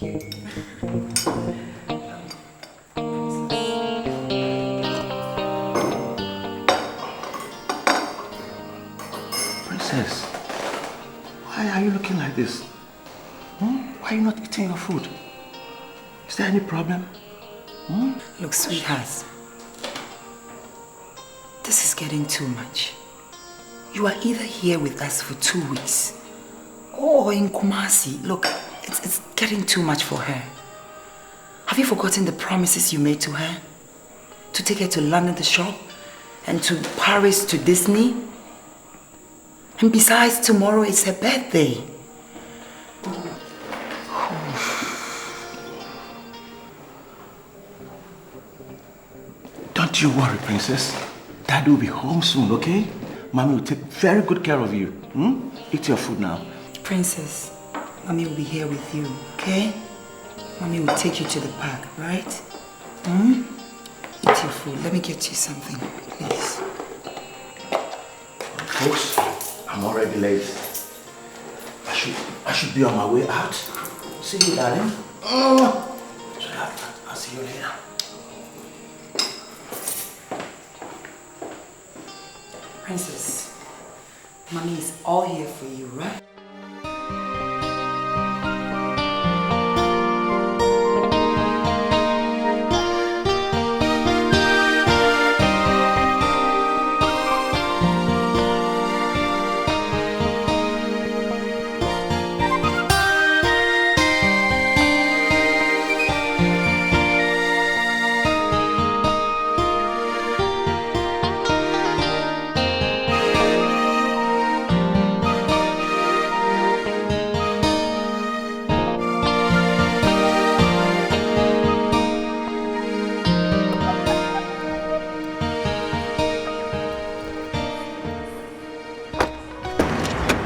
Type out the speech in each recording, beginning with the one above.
you. Princess, why are you looking like this? Why are you not eating your food? Is there any problem? Look, sweetheart, this is getting too much. You are either here with us for 2 weeks or in Kumasi. Look, it's getting too much for her. Have you forgotten the promises you made to her? To take her to London to shop and to Paris to Disney? And besides, tomorrow is her birthday. Don't you worry, Princess. Daddy will be home soon, okay? Mommy will take very good care of you. Eat your food now. Princess, Mommy will be here with you, okay? Mommy will take you to the park, right? Eat your food. Let me get you something, please. Folks, I'm already late. I should be on my way out. See you, darling. I'll see you later. Princess, Mommy is all here for you, right?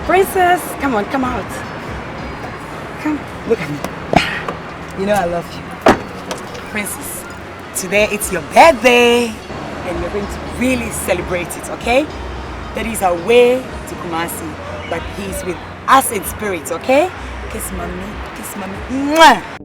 Princess, come on, come out. Come, look at me. You know I love you. Princess, today it's your birthday and we're going to really celebrate it, okay? Daddy's away to Kumasi, but he's with us in spirit, okay? Kiss mommy, kiss mommy. Mwah!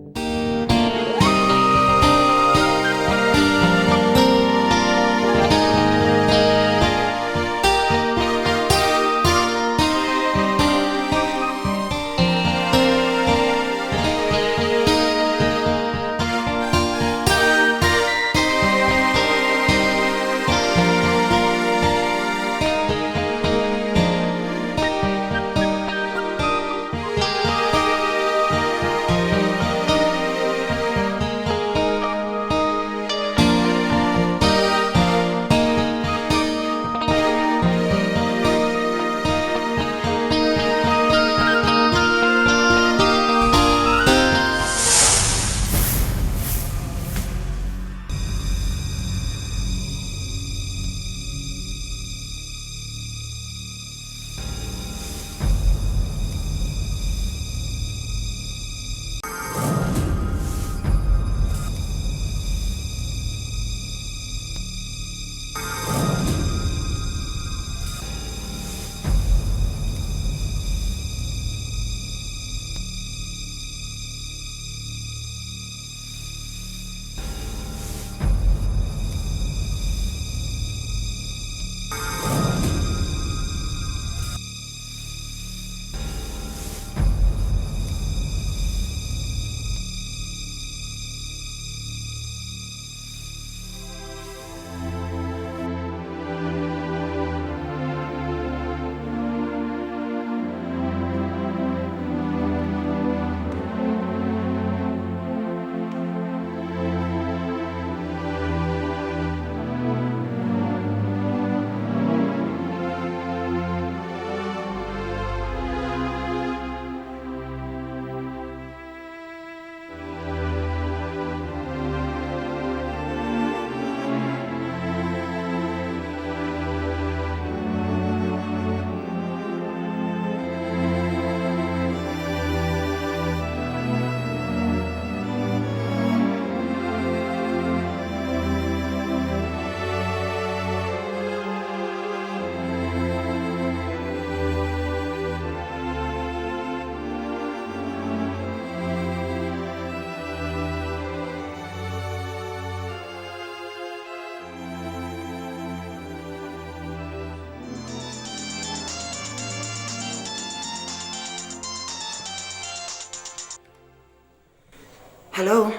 Hello?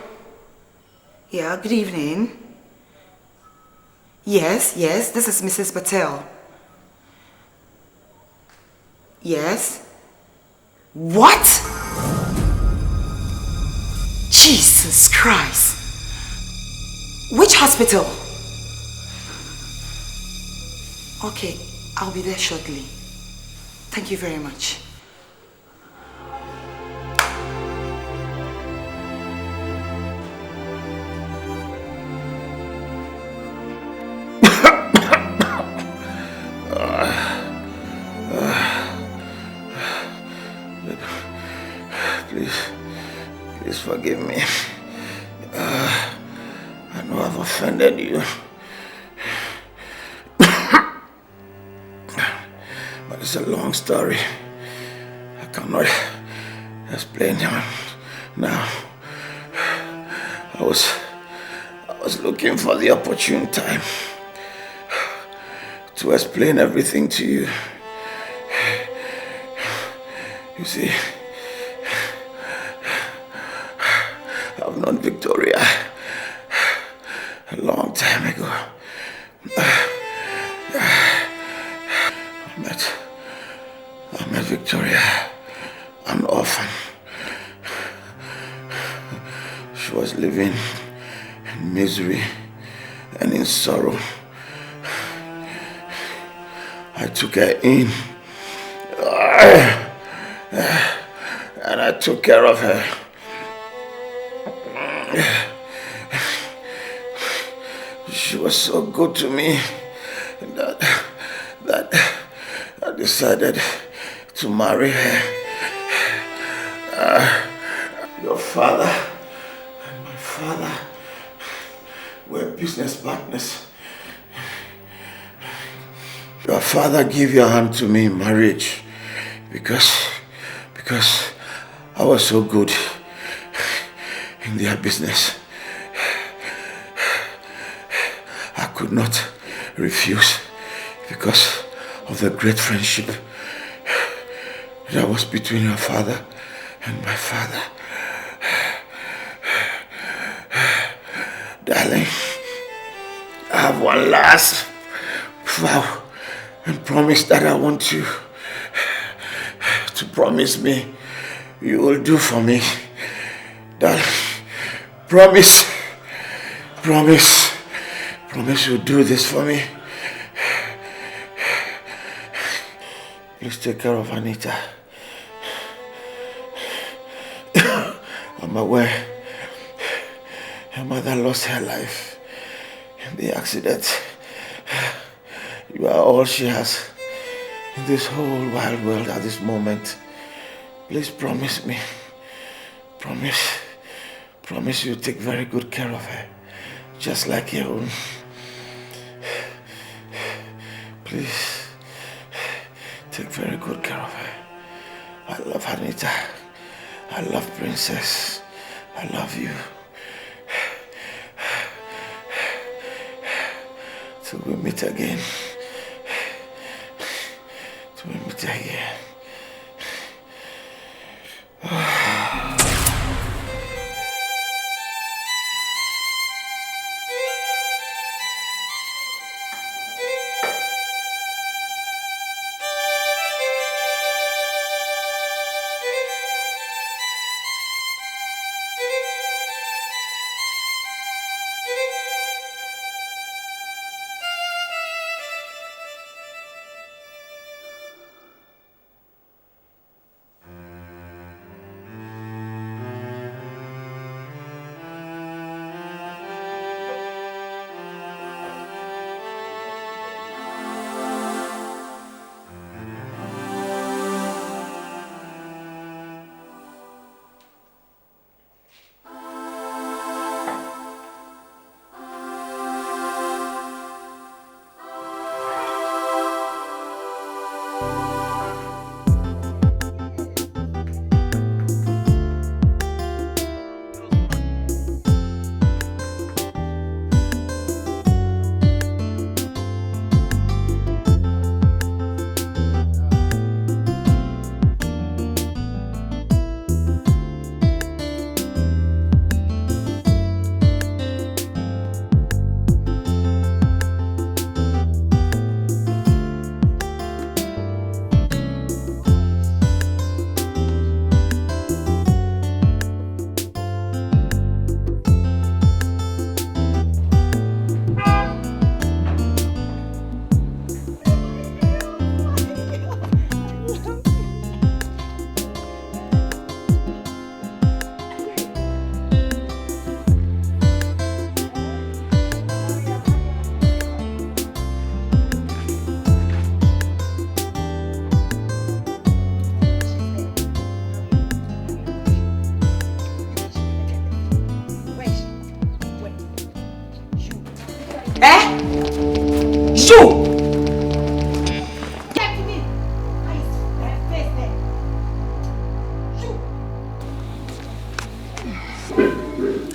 Yeah, good evening. Yes, this is Mrs. Patel. Yes? What? Jesus Christ. Which hospital? Okay, I'll be there shortly. Thank you very much. Please forgive me. I know I've offended you. But it's a long story. I cannot explain it now. I was looking for the opportune time to explain everything to you. You see, I've known Victoria a long time ago. I met Victoria, an orphan. She was living in misery and in sorrow. I took her in and I took care of her. She was so good to me that I decided to marry her. Your father and my father were business partners. Your father gave your hand to me in marriage because I was so good in their business. I could not refuse because of the great friendship that was between your father and my father. Darling, I have one last vow and promise that I want you to promise me you will do for me. Darling, promise you'll do this for me. Please take care of Anita. I'm aware her mother lost her life in the accident. You are all she has in this whole wide world at this moment. Please promise me. Promise you'll take very good care of her, just like your own. Please, take very good care of her. I love Anita. I love Princess. I love you. Till we meet again. Till we meet again.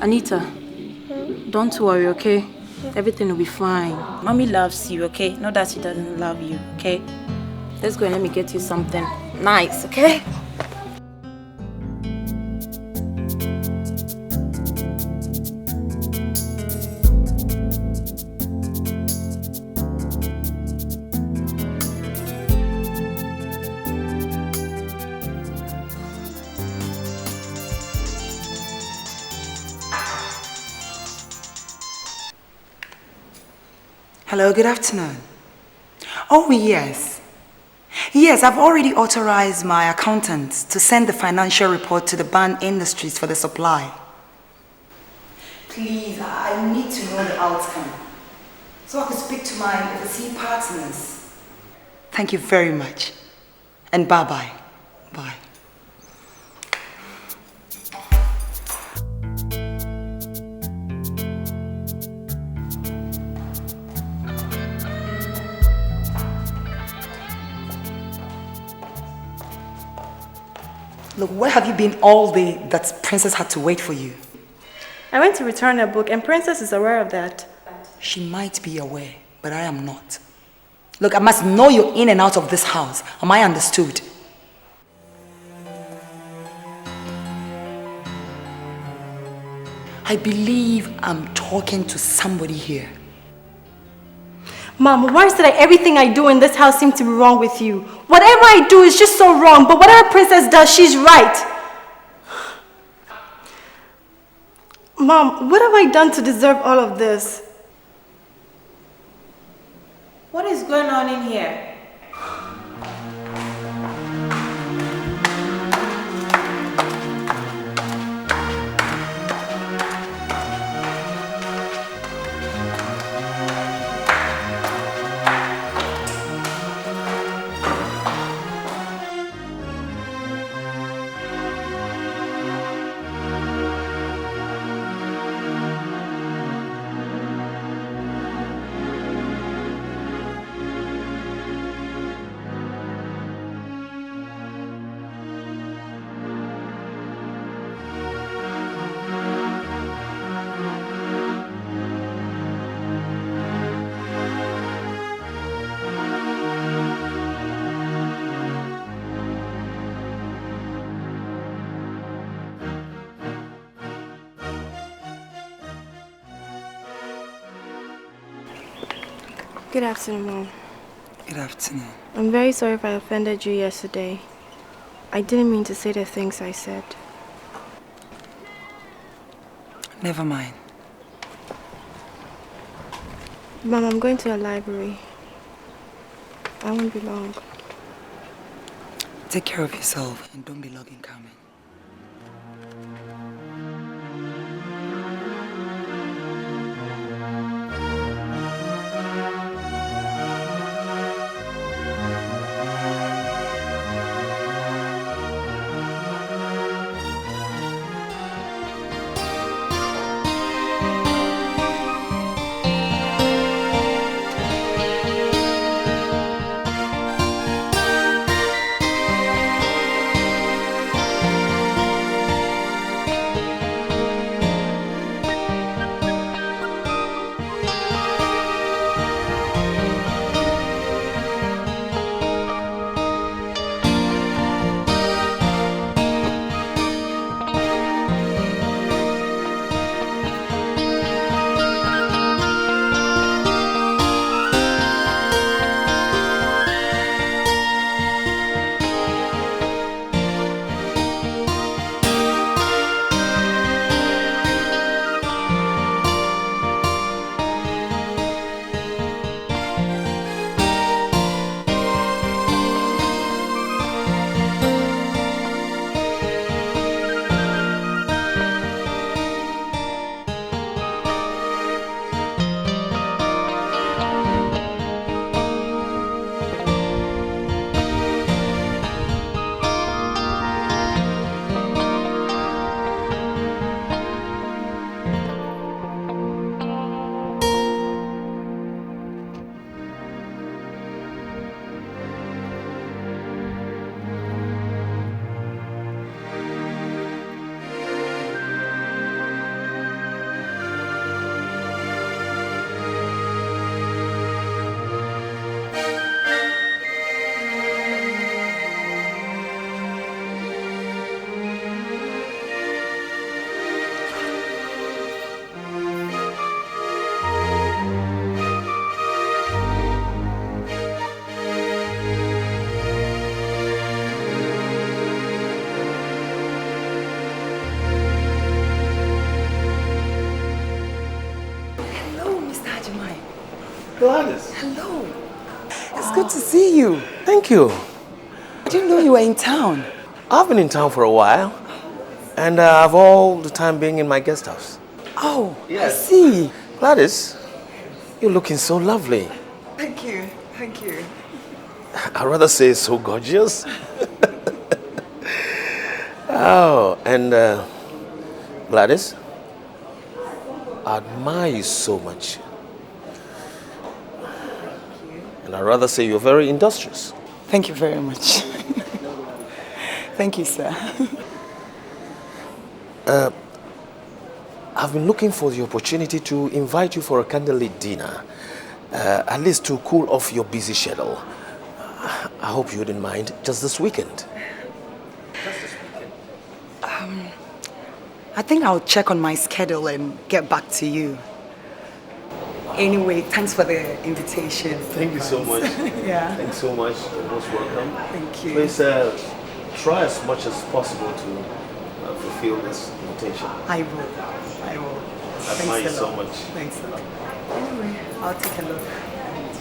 Anita, don't worry, okay? Everything will be fine. Mommy loves you, okay? Not that she doesn't love you, okay? Let's go and let me get you something nice, okay? Hello, good afternoon. Oh, yes. Yes, I've already authorized my accountant to send the financial report to the band industries for the supply. Please, I need to know the outcome so I can speak to my overseas partners. Thank you very much. And bye-bye. Bye. Look, where have you been all day that Princess had to wait for you? I went to return a book and Princess is aware of that. She might be aware, but I am not. Look, I must know you're in and out of this house. Am I understood? I believe I'm talking to somebody here. Mom, why is it that everything I do in this house seems to be wrong with you? Whatever I do is just so wrong, but whatever Princess does, she's right. Mom, what have I done to deserve all of this? What is going on in here? Good afternoon, Mom. Good afternoon. I'm very sorry if I offended you yesterday. I didn't mean to say the things I said. Never mind. Mom, I'm going to the library. I won't be long. Take care of yourself and don't be long in coming. Gladys. Hello. It's good to see you. Thank you. I didn't know you were in town. I've been in town for a while, and I've all the time being in my guest house. Oh, Yes. I see. Gladys, you're looking so lovely. Thank you. Thank you. I'd rather say so gorgeous. Oh, and Gladys, I admire you so much. And I'd rather say you're very industrious. Thank you very much. Thank you, sir. I've been looking for the opportunity to invite you for a candlelit dinner, at least to cool off your busy schedule. I hope you wouldn't mind, just this weekend. I think I'll check on my schedule and get back to you. Anyway, thanks for the invitation. Thank you so much. Yeah. Thanks so much. You're most welcome. Thank you. Please try as much as possible to fulfill this invitation. I will. I will. I admire you Thanks a so lot. much. Thanks a lot. Anyway, I'll take a look.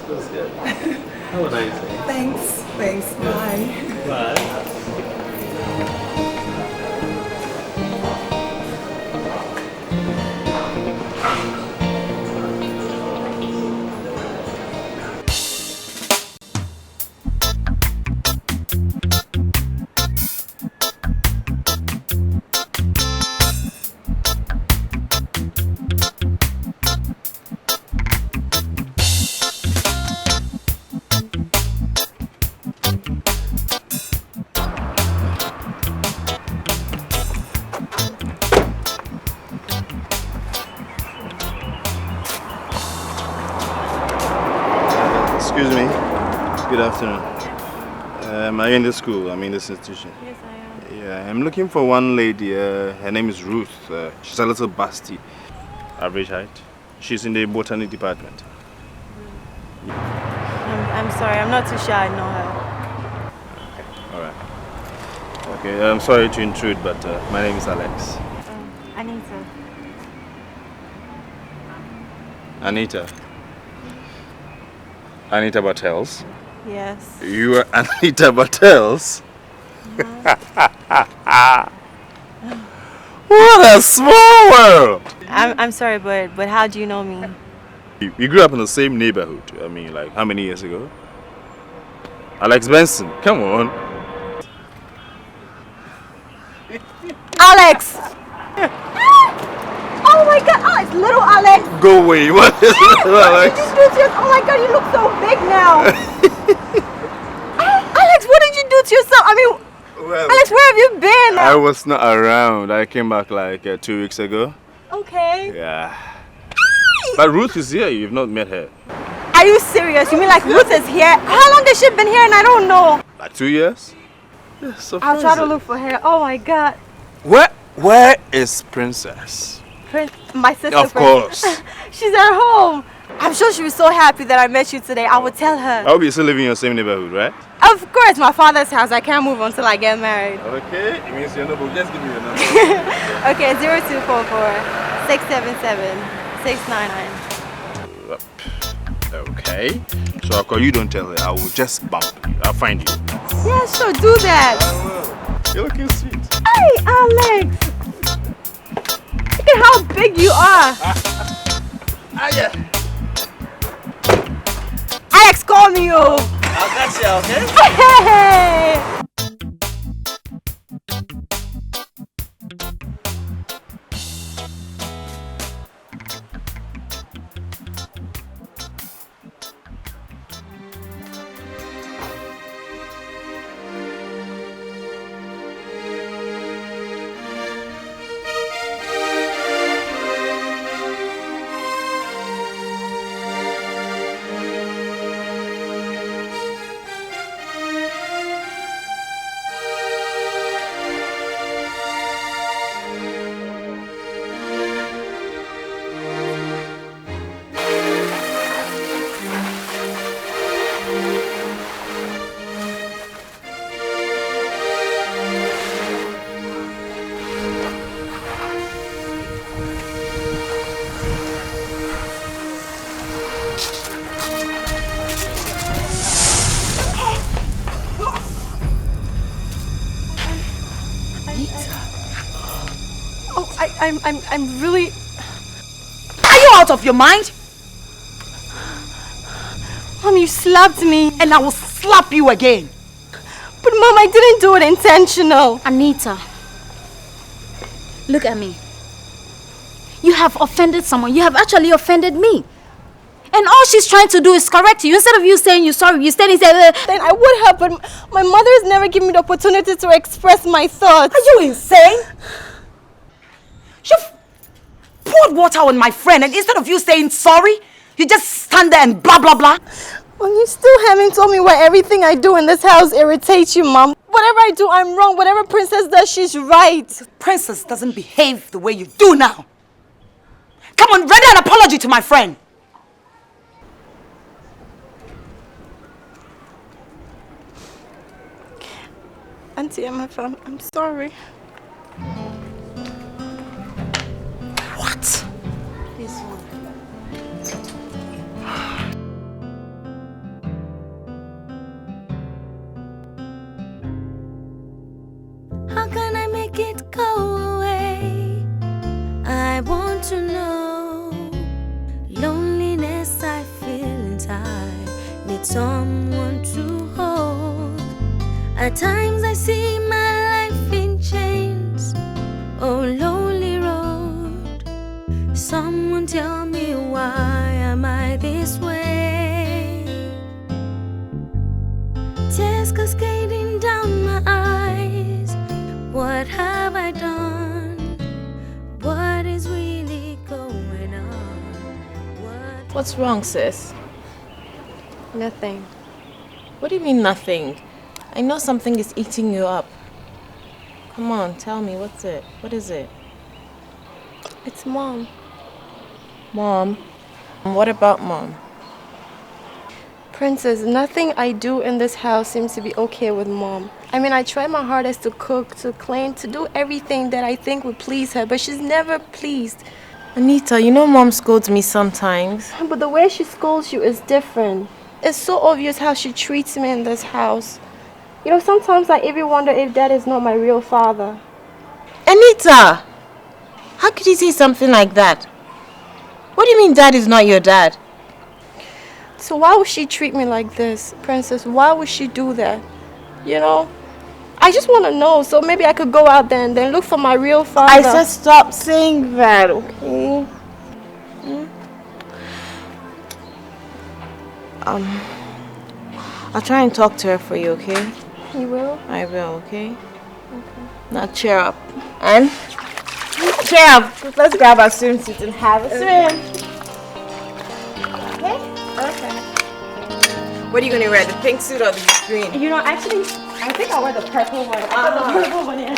That's good. Have a nice day. Thanks. Thanks. Bye. Bye. Excuse me. Good afternoon. Are you in the school? I'm in this institution. Yes, I am. Yeah, I'm looking for one lady. Her name is Ruth. She's a little busty. Average height. She's in the botany department. I'm sorry, I'm not too sure I know her. All right. Okay, I'm sorry to intrude, but my name is Alex. Anita. Anita. Anita Bartels. Yes. You are Anita Bartels? What a small world! I'm sorry, but how do you know me? We grew up in the same neighborhood. I mean, like, how many years ago? Alex Benson, come on. Alex! Oh my god, Alex, little Alex! Go away. What is it, Alex? Oh my god, you look so big now! Alex, what did you do to yourself? I mean, Well, Alex, where have you been? I was not around. I came back like 2 weeks ago. Okay. Yeah. But Ruth is here. You've not met her. Are you serious? You mean like Ruth is here? How long has she been here and I don't know? Like 2 years? Yeah, I'll try to look for her. Oh my god. Where is Princess? My sister. Of course. She's at home. I'm sure she was so happy that I met you today. I will tell her. I hope you're still living in your same neighborhood, right? Of course, my father's house. I can't move until I get married. Okay, it means your number. Just give me your number. Okay, 0244 677 699. Okay. So I'll call you, don't tell her. I will just bump you. I'll find you. Yeah, sure, do that. I will. You're looking sweet. Hey, Alex. Look at how big you are. Yeah. Alex, call me, yo. I'll catch you, okay? Hey. I'm really... Are you out of your mind? Mom, you slapped me. And I will slap you again. But Mom, I didn't do it intentional. Anita, look at me. You have offended someone. You have actually offended me. And all she's trying to do is correct you. Instead of you saying you're sorry, you stand and say... Then I would have, but my mother has never given me the opportunity to express my thoughts. Are you insane? You've poured water on my friend, and instead of you saying sorry, you just stand there and blah, blah, blah. Well, you still haven't told me why everything I do in this house irritates you, Mom. Whatever I do, I'm wrong. Whatever Princess does, she's right. Princess doesn't behave the way you do now. Come on, render an apology to my friend. Auntie MFM, I'm sorry. What? This one. How can I make it go away? I want to know. Loneliness I feel inside. Need someone to hold. At times I see my life in chains. Oh, lonely road. Someone tell me why am I this way? Tears cascading down my eyes. What have I done? What is really going on? What's wrong, sis? Nothing. What do you mean nothing? I know something is eating you up. Come on, tell me, what's it? What is it? It's Mom. Mom? What about Mom? Princess, nothing I do in this house seems to be okay with Mom. I mean, I try my hardest to cook, to clean, to do everything that I think would please her, but she's never pleased. Anita, you know Mom scolds me sometimes. But the way she scolds you is different. It's so obvious how she treats me in this house. You know, sometimes I even wonder if Dad is not my real father. Anita! How could you say something like that? What do you mean Dad is not your dad? So why would she treat me like this, Princess? Why would she do that? You know? I just want to know, so maybe I could go out there and then look for my real father. I said stop saying that, okay? I'll try and talk to her for you, okay? You will? I will, okay? Now cheer up. And cheer up. Let's grab our swimsuit and have a swim. Okay? Okay. What are you gonna wear? The pink suit or the green? You know, actually, I think I'll wear the purple one. The purple one, yeah.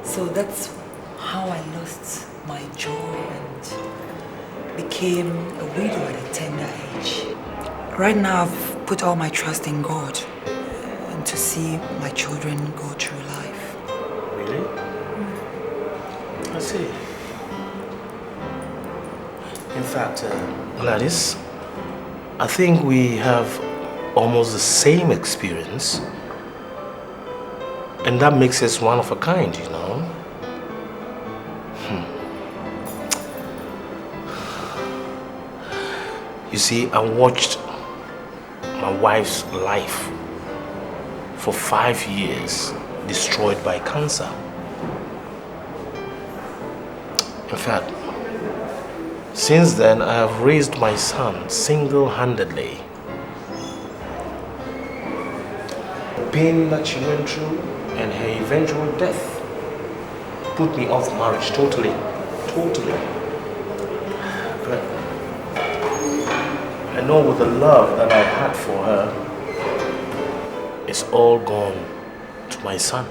So that's how I lost my joy and became a widow at a tender age. Right now I've put all my trust in God and to see my children go through life. Really? I see. In fact, Gladys, I think we have almost the same experience. And that makes us one of a kind, you know. You see, I watched my wife's life for 5 years destroyed by cancer. In fact, since then, I have raised my son single-handedly. The pain that she went through and her eventual death put me off marriage totally. Totally. But I know with the love that I had for her, it's all gone to my son.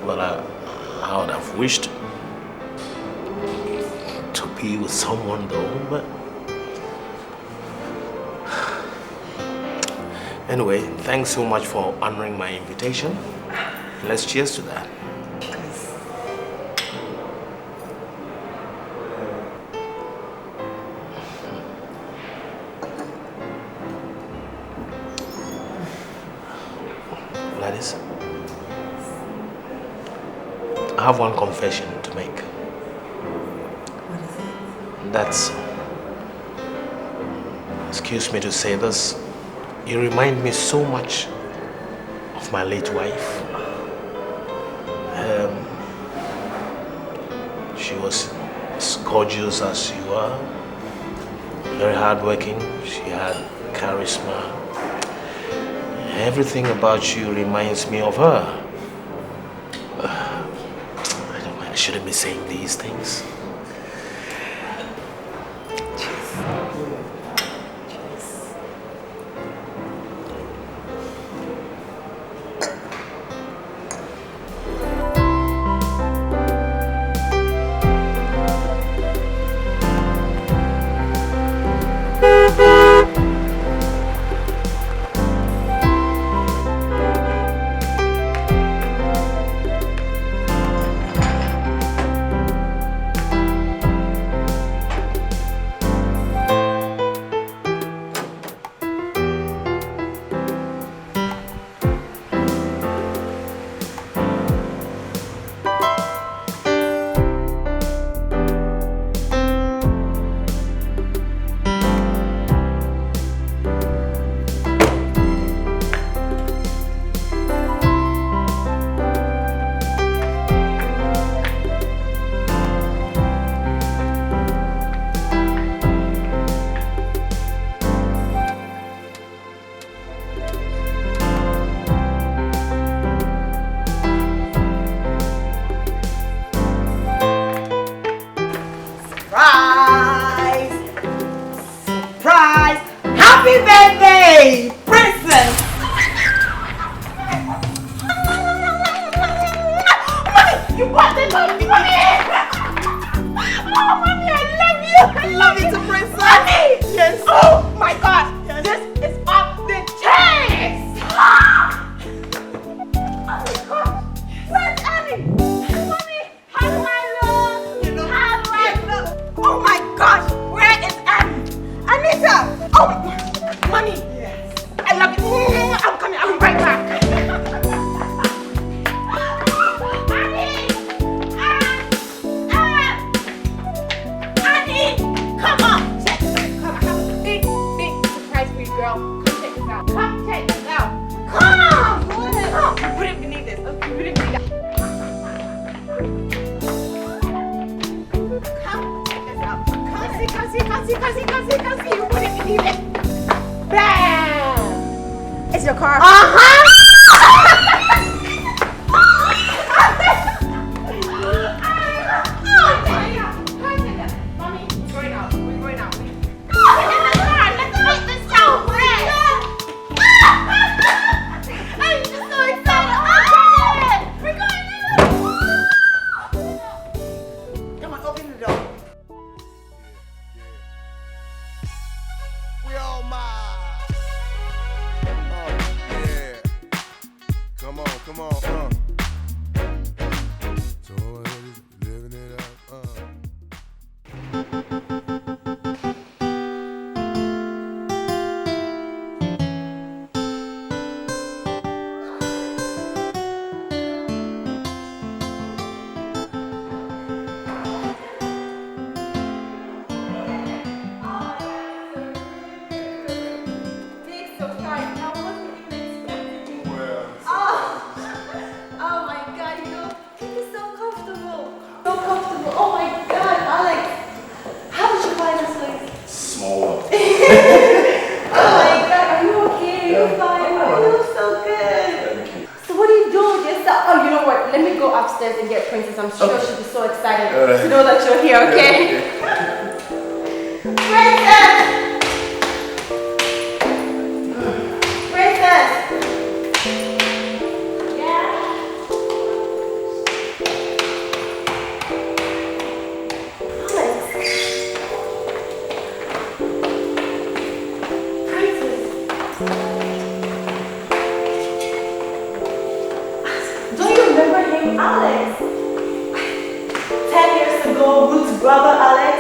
Well, I would have wished to be with someone though, but anyway, thanks so much for honoring my invitation. Let's cheers to that. Gladys, I have one confession to make. What is it? That's, excuse me to say this, you remind me so much of my late wife. She was as gorgeous as you are, very hardworking, she had charisma. Everything about you reminds me of her. I shouldn't be saying these things. Let Let me go upstairs and get Princess. I'm sure she'll be so excited to know that you're here, okay? Princess! Princess! Yeah? Alex. 10 years ago, Ruth's brother Alex.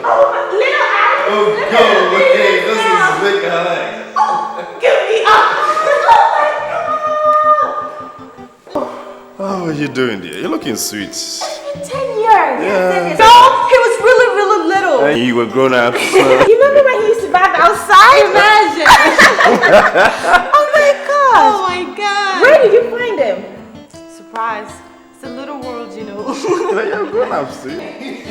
Oh, little Alex. Oh, go! Okay, this is big Alex. Oh, give me up. Oh my God. Oh, what are you doing there? You're looking sweet. It's been 10 years. Yeah. No, he was really, really little. And you were grown up. So. You remember when he used to bath outside? Imagine. Oh my God. Oh my God. Where did you find him? Surprise. It's a little world, you know. You're grown up, see?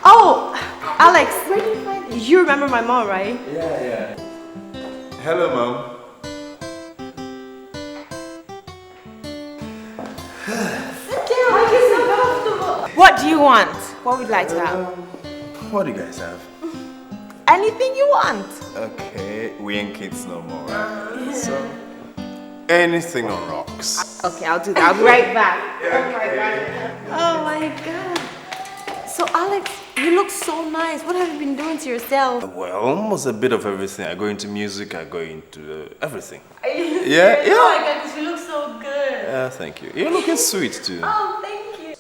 Oh, Alex, where did you find it? You remember my mom, right? Yeah. Hello, Mom. What do you want? What would you like to have? What do you guys have? Anything you want. Okay, we ain't kids no more, right? So, anything on rocks. Okay, I'll do that. I'll be right back. Oh my God. So Alex, you look so nice. What have you been doing to yourself? Well, almost a bit of everything. I go into music, I go into everything. Are you Yeah, serious? yeah. Oh my God, because you look so good. Thank you. You're looking sweet too. Oh, thank you.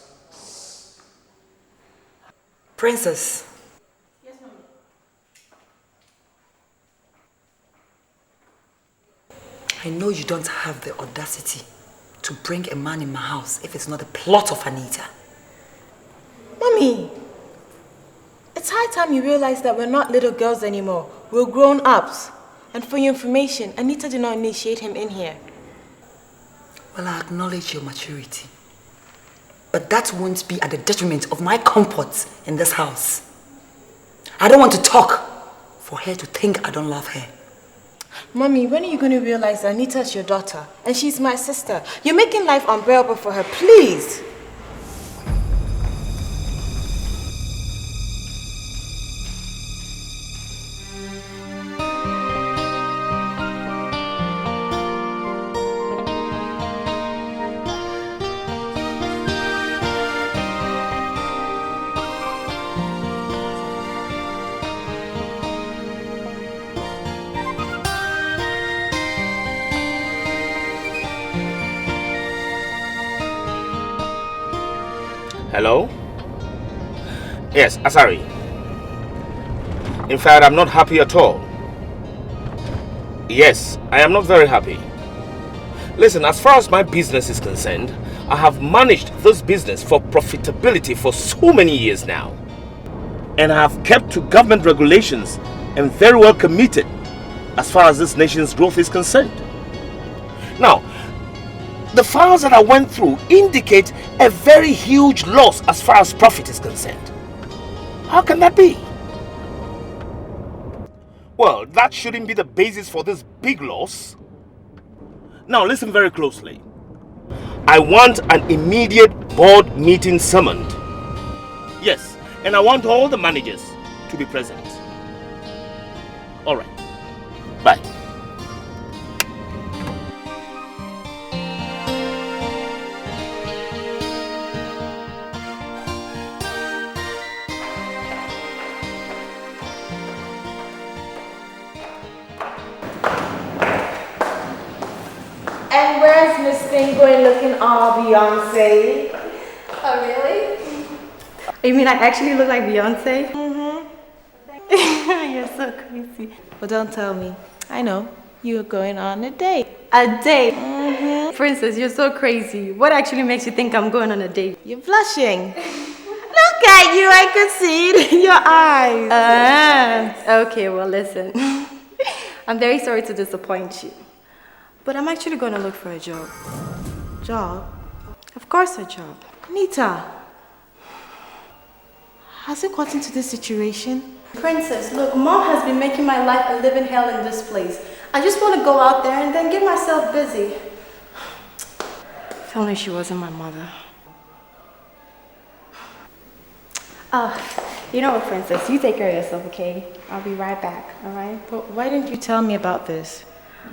Princess. Yes, Mommy. I know you don't have the audacity to bring a man in my house if it's not a plot of Anita. Mommy, it's high time you realize that we're not little girls anymore. We're grown-ups. And for your information, Anita did not initiate him in here. Well, I acknowledge your maturity. But that won't be at the detriment of my comfort in this house. I don't want to talk for her to think I don't love her. Mommy, when are you going to realize that Anita's your daughter and she's my sister? You're making life unbearable for her, please. Hello? Yes, Asari. In fact, I'm not happy at all. Yes, I am not very happy. Listen, as far as my business is concerned, I have managed this business for profitability for so many years now. And I have kept to government regulations and very well committed as far as this nation's growth is concerned. Now, the files that I went through indicate a very huge loss as far as profit is concerned. How can that be? Well, that shouldn't be the basis for this big loss. Now listen very closely. I want an immediate board meeting summoned. Yes, and I want all the managers to be present. All right. Bye. And where's Miss Thing going looking all Beyonce? Oh, really? You mean I actually look like Beyonce? Mm-hmm. You're so crazy. But don't tell me. I know. You're going on a date. A date? Mm-hmm. Princess, you're so crazy. What actually makes you think I'm going on a date? You're blushing. Look! Look at you, I can see it in your eyes. Okay, well listen. I'm very sorry to disappoint you. But I'm actually going to look for a job. Job? Of course a job. Nita, has it gotten to this situation? Princess, look, Mom has been making my life a living hell in this place. I just want to go out there and then get myself busy. If only she wasn't my mother. You know what, Princess? You take care of yourself, okay? I'll be right back, alright? But why didn't you tell me about this?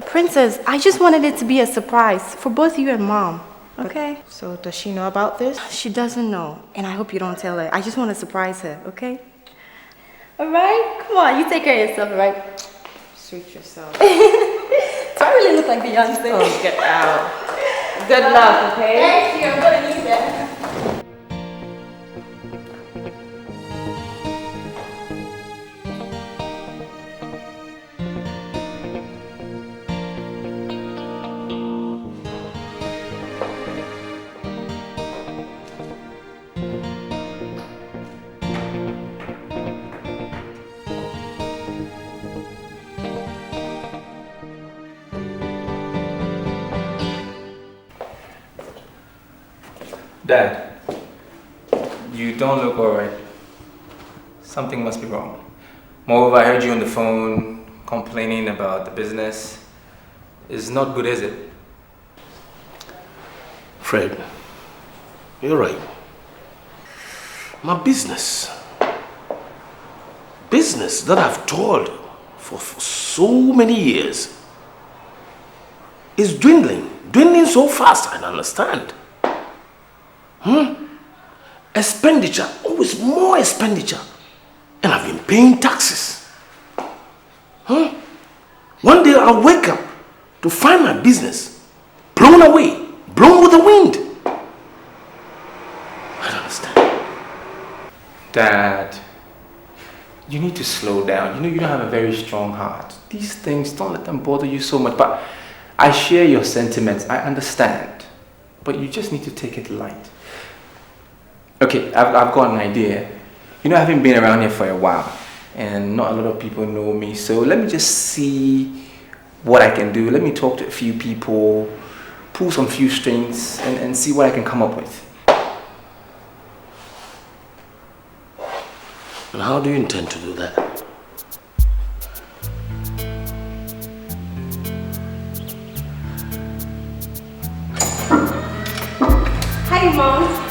Princess, I just wanted it to be a surprise for both you and Mom, okay? So does she know about this? She doesn't know, and I hope you don't tell her. I just want to surprise her, okay? Alright? Come on, you take care of yourself, alright? Suit yourself. Do I really look like Beyonce? Oh, get out. Good luck, okay? Thank you, I'm gonna need that. Dad, you don't look alright. Something must be wrong. Moreover, I heard you on the phone complaining about the business. It's not good, is it? Fred, you're right. My business that I've toiled for so many years is dwindling so fast. I don't understand. Expenditure, always more expenditure, and I've been paying taxes. One day I'll wake up to find my business blown away, blown with the wind. I don't understand. Dad, you need to slow down. You know you don't have a very strong heart. These things, don't let them bother you so much. But I share your sentiments. I understand. But you just need to take it light. Okay, I've got an idea. You know, I haven't been around here for a while, and not a lot of people know me. So let me just see what I can do. Let me talk to a few people, pull some few strings, and see what I can come up with. And how do you intend to do that? Hi, Mom.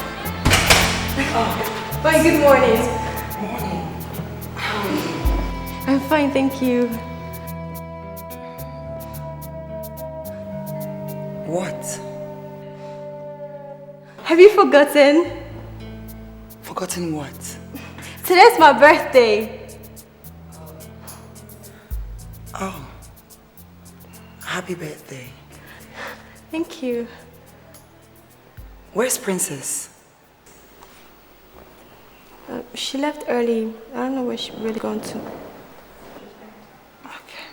Bye, good morning. Morning. How are you? I'm fine, thank you. What? Have you forgotten? Forgotten what? Today's my birthday. Oh. Happy birthday. Thank you. Where's Princess? She left early. I don't know where she really gone to. Okay.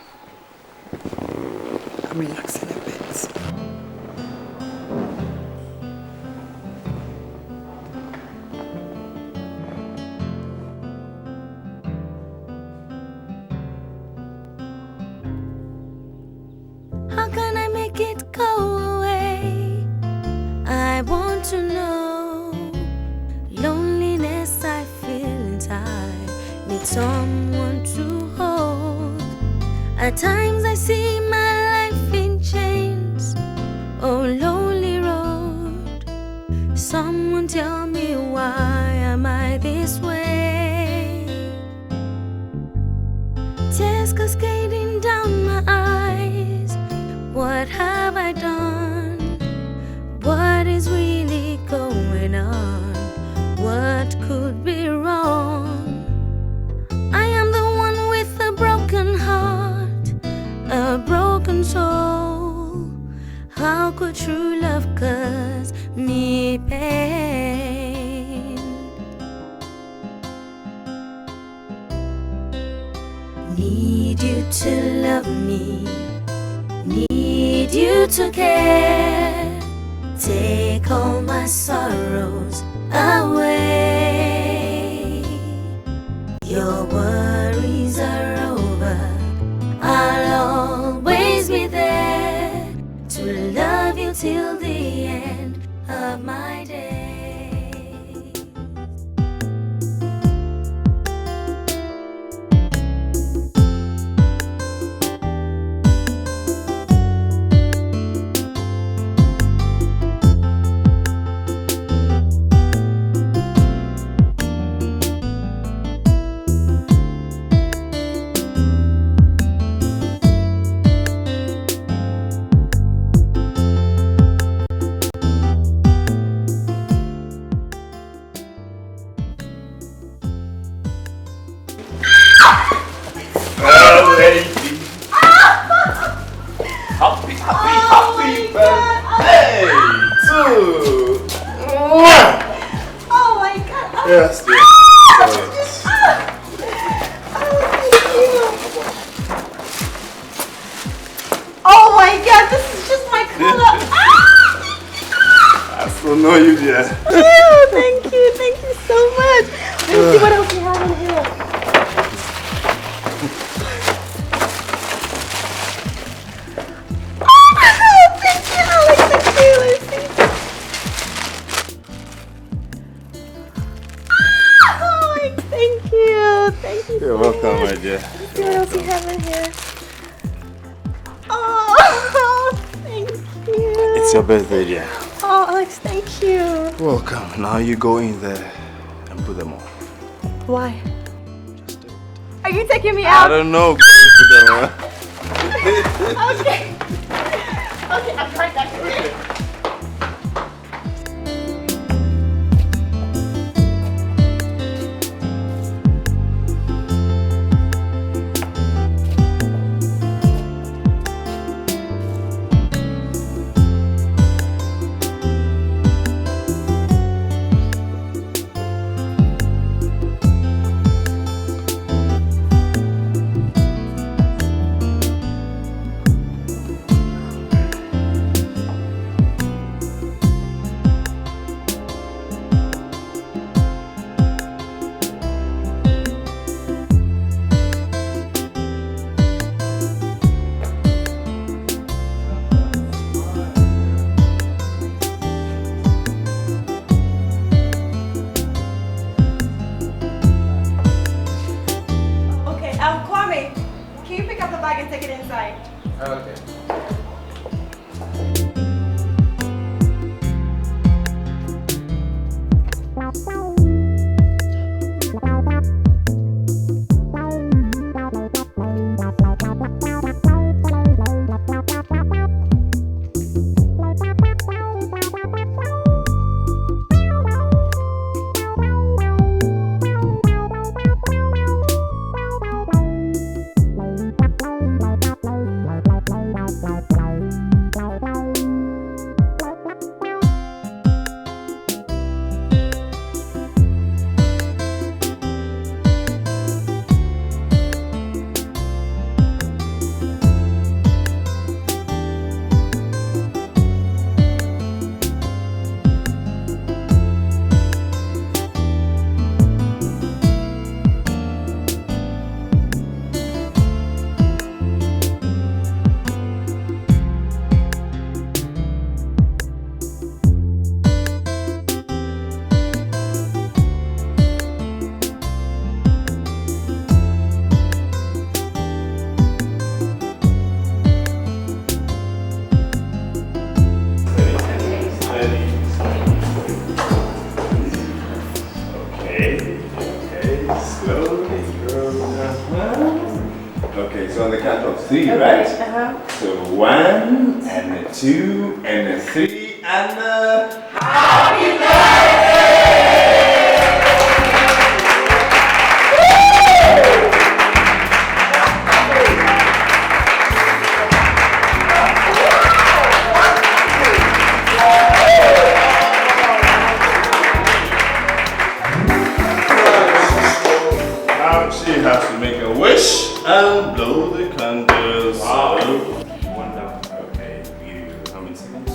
I'm relaxing a bit. How can I make it go away? I want to know. Loneliness I feel inside. Need someone to hold. At times I see my life in chains. Oh, lonely road. Someone tell me, why am I this way? Tears cascading down my eyes. What have I done? What is really going on? What could be wrong? I am the one with a broken heart, a broken soul. How could true love cause me pain? Need you to love me, need you to care. Take all my sorrows away. Your worries are over. I'll always be there to love you till the end of my day. Happy birthday to... Oh my god. Oh. Yes, dear. Oh my god, this is just my color. I still know you, dear. Oh, thank you so much. Let me see what else we have in here. You're welcome, my dear. Let's see what else you have in here. Oh, thank you. It's your birthday, dear. Oh, Alex, thank you. Welcome. Now you go in there and put them on. Why? Are you taking me out? I don't know. Go put them on. Okay. Okay, I'll be right back. Okay. So on the count of three, right? So 1 and a 2 and a 3 and a happy birthday! Now she has to make a wish and blow the candles. Wow. Wonderful. Okay, beautiful. How many seconds?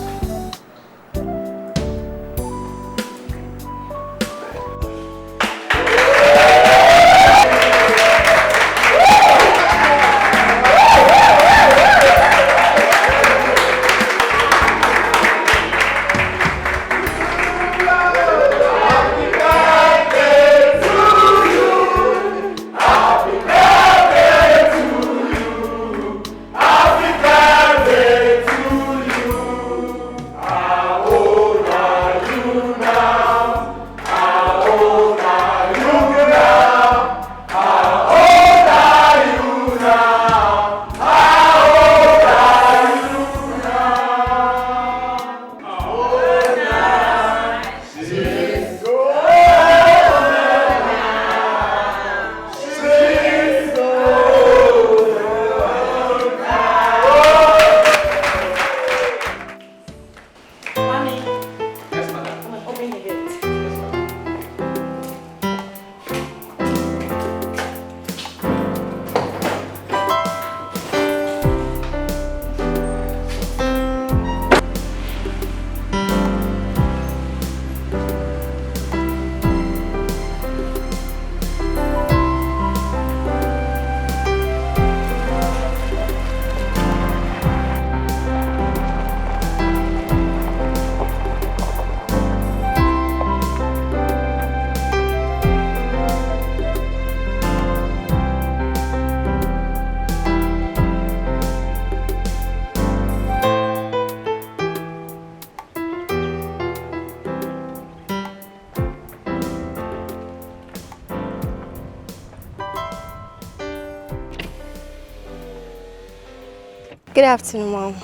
Good afternoon, Mom.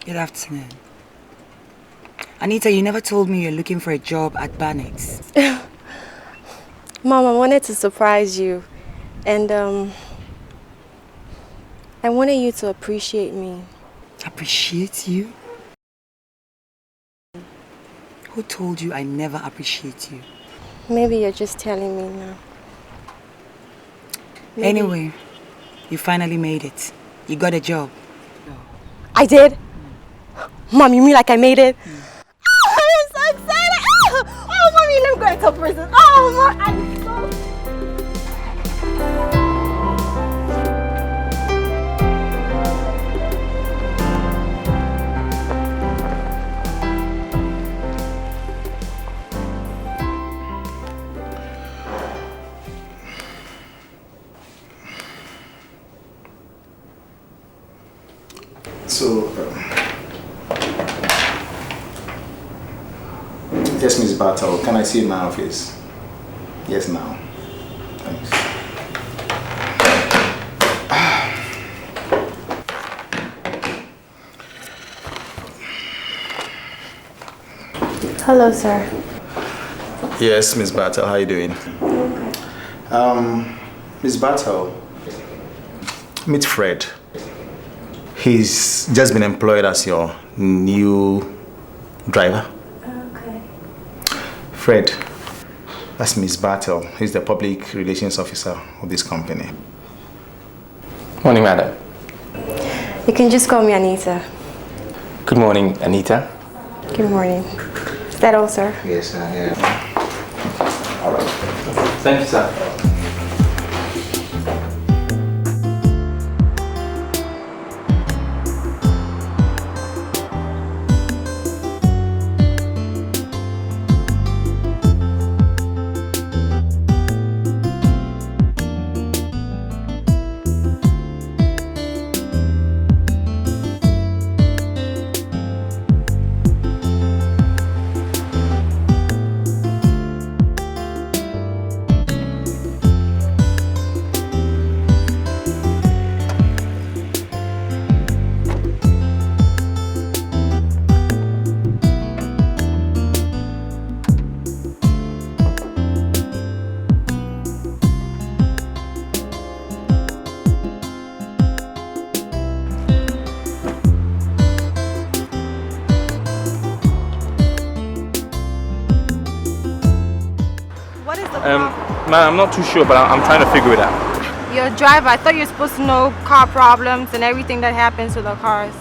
Good afternoon. Anita, you never told me you're looking for a job at BLANCHE. Mom, I wanted to surprise you. And, I wanted you to appreciate me. Appreciate you? Who told you I never appreciate you? Maybe you're just telling me now. Maybe. Anyway, you finally made it. You got a job. I did? Mom, you mean like I made it? Oh, I'm so excited! Oh, Mommy, let me go and tell prison. Oh, Mom, I'm so... So, yes, Miss Bartel, can I see you in my office? Yes, now. Thanks. Hello, sir. Yes, Miss Bartel, how are you doing? Miss Bartel, meet Fred. He's just been employed as your new driver. Okay. Fred, that's Miss Bartel. He's the public relations officer of this company. Morning, madam. You can just call me Anita. Good morning, Anita. Good morning. Is that all, sir? Yes, sir. Yeah. All right. Thank you, sir. Man, I'm not too sure, but I'm trying to figure it out. You're a driver. I thought you were supposed to know car problems and everything that happens to the cars.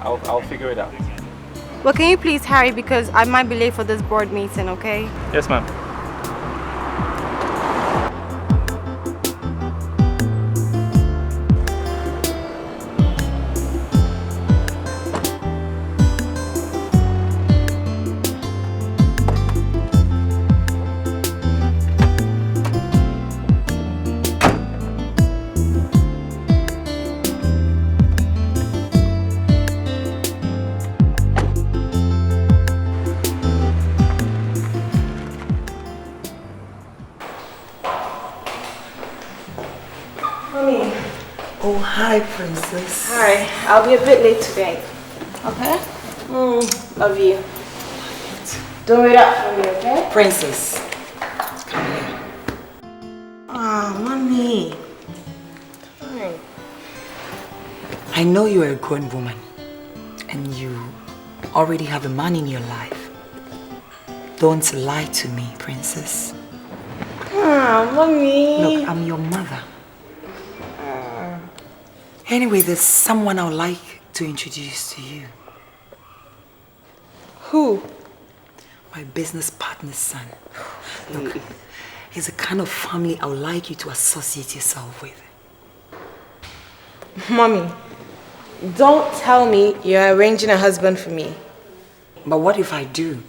I'll figure it out. Well, can you please hurry because I might be late for this board meeting, okay? Yes, ma'am. Oh, hi, princess. Hi. I'll be a bit late today. Okay? Love you. Don't wait up for me, okay? Princess, come here. Ah, Mommy. Hi. I know you're a grown woman and you already have a man in your life. Don't lie to me, princess. Ah, Mommy. Look, I'm your mother. Anyway, there's someone I would like to introduce to you. Who? My business partner's son. Look, he's the kind of family I would like you to associate yourself with. Mommy, don't tell me you're arranging a husband for me. But what if I do?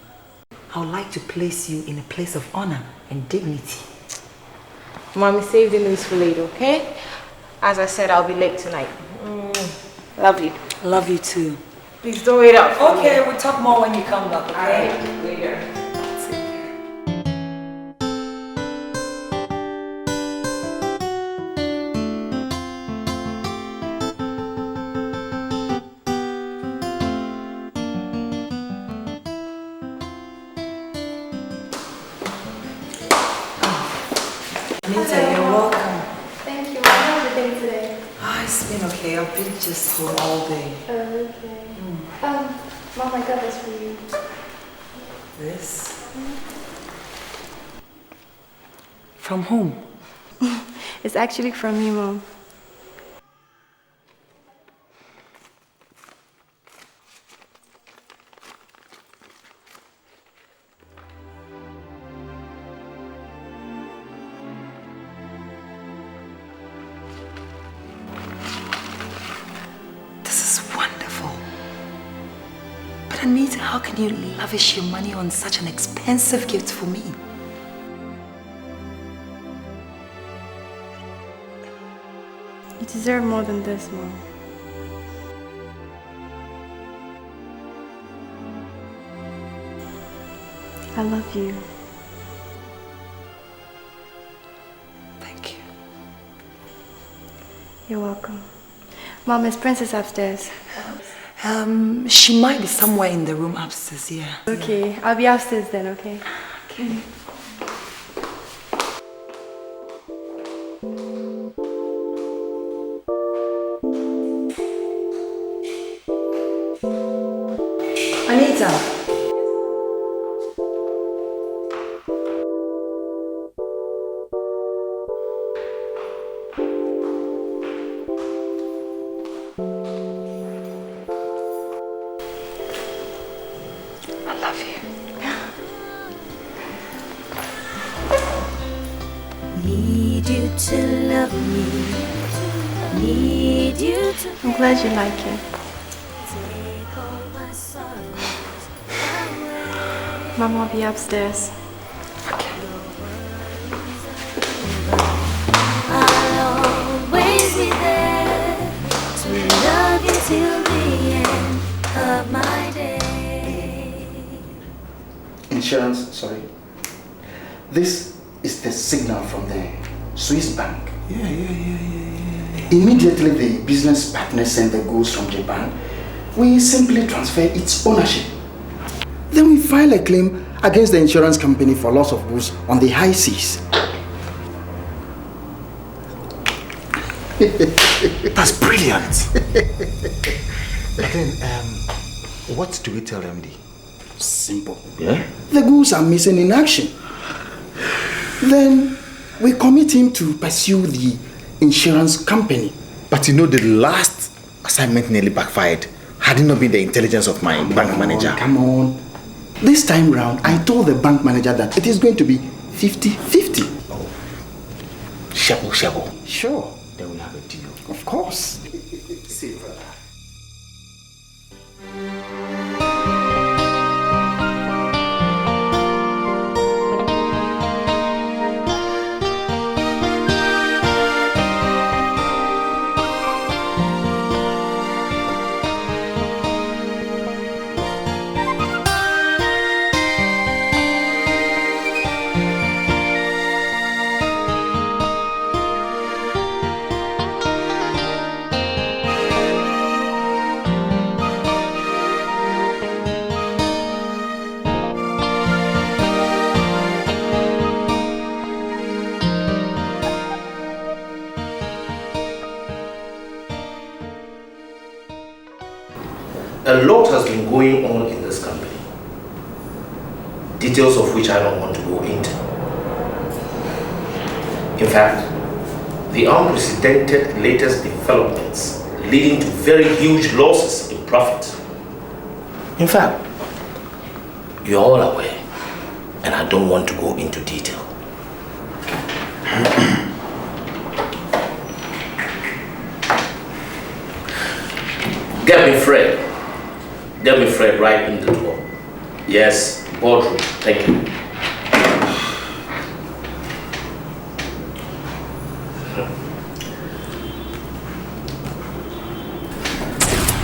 I would like to place you in a place of honor and dignity. Mommy, save the news for later, okay? As I said, I'll be late tonight. Love you. Love you too. Please don't wait up for me. Okay, we'll talk more when you come back, okay? Alright, later. It's been okay. I've been just home all day. Okay. Mom, I got this for you. This? From whom? It's actually from me, Mom. Anita, how can you lavish your money on such an expensive gift for me? You deserve more than this, Mom. I love you. Thank you. You're welcome. Mom, is Princess upstairs? She might be somewhere in the room upstairs, yeah. Okay, I'll be upstairs then, okay? Okay. Anita. I'm glad you like it. Mom, I'll be upstairs. I'll always be there to love you till the end of my day. Insurance, sorry. This is the signal from the Swiss bank. Yeah. Immediately the business partner sent the goods from Japan. We simply transfer its ownership. Then we file a claim against the insurance company for loss of goods on the high seas. That's brilliant. But then, what do we tell MD? Simple. Yeah? The goods are missing in action. Then we commit him to pursue the insurance company. But you know, the last assignment nearly backfired. Had it not been the intelligence of my bank manager. Come on. This time round, I told the bank manager that it is going to be 50-50. Oh. Shabo. Sure. Then we have a deal. Of course. See, brother. A lot has been going on in this company, details of which I don't want to go into. In fact, the unprecedented latest developments leading to very huge losses in profit. In fact, you're all aware, and I don't want to go into detail. Get me Fred right in the door. Yes, boardroom. Thank you.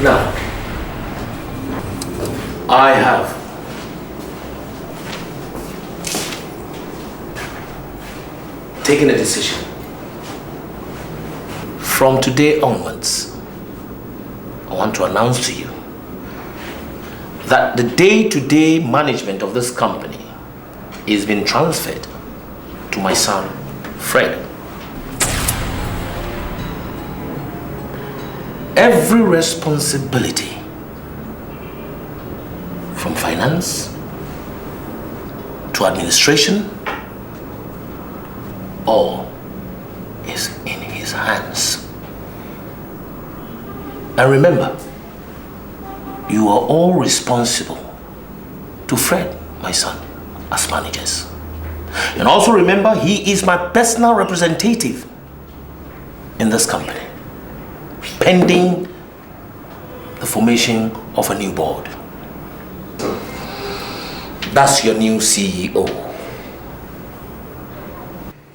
Now, I have taken a decision. From today onwards, I want to announce to you that the day-to-day management of this company is being transferred to my son, Fred. every responsibility, from finance to administration, all is in his hands. And remember, you are all responsible to Fred, my son, as managers. And also remember, he is my personal representative in this company, pending the formation of a new board. That's your new CEO.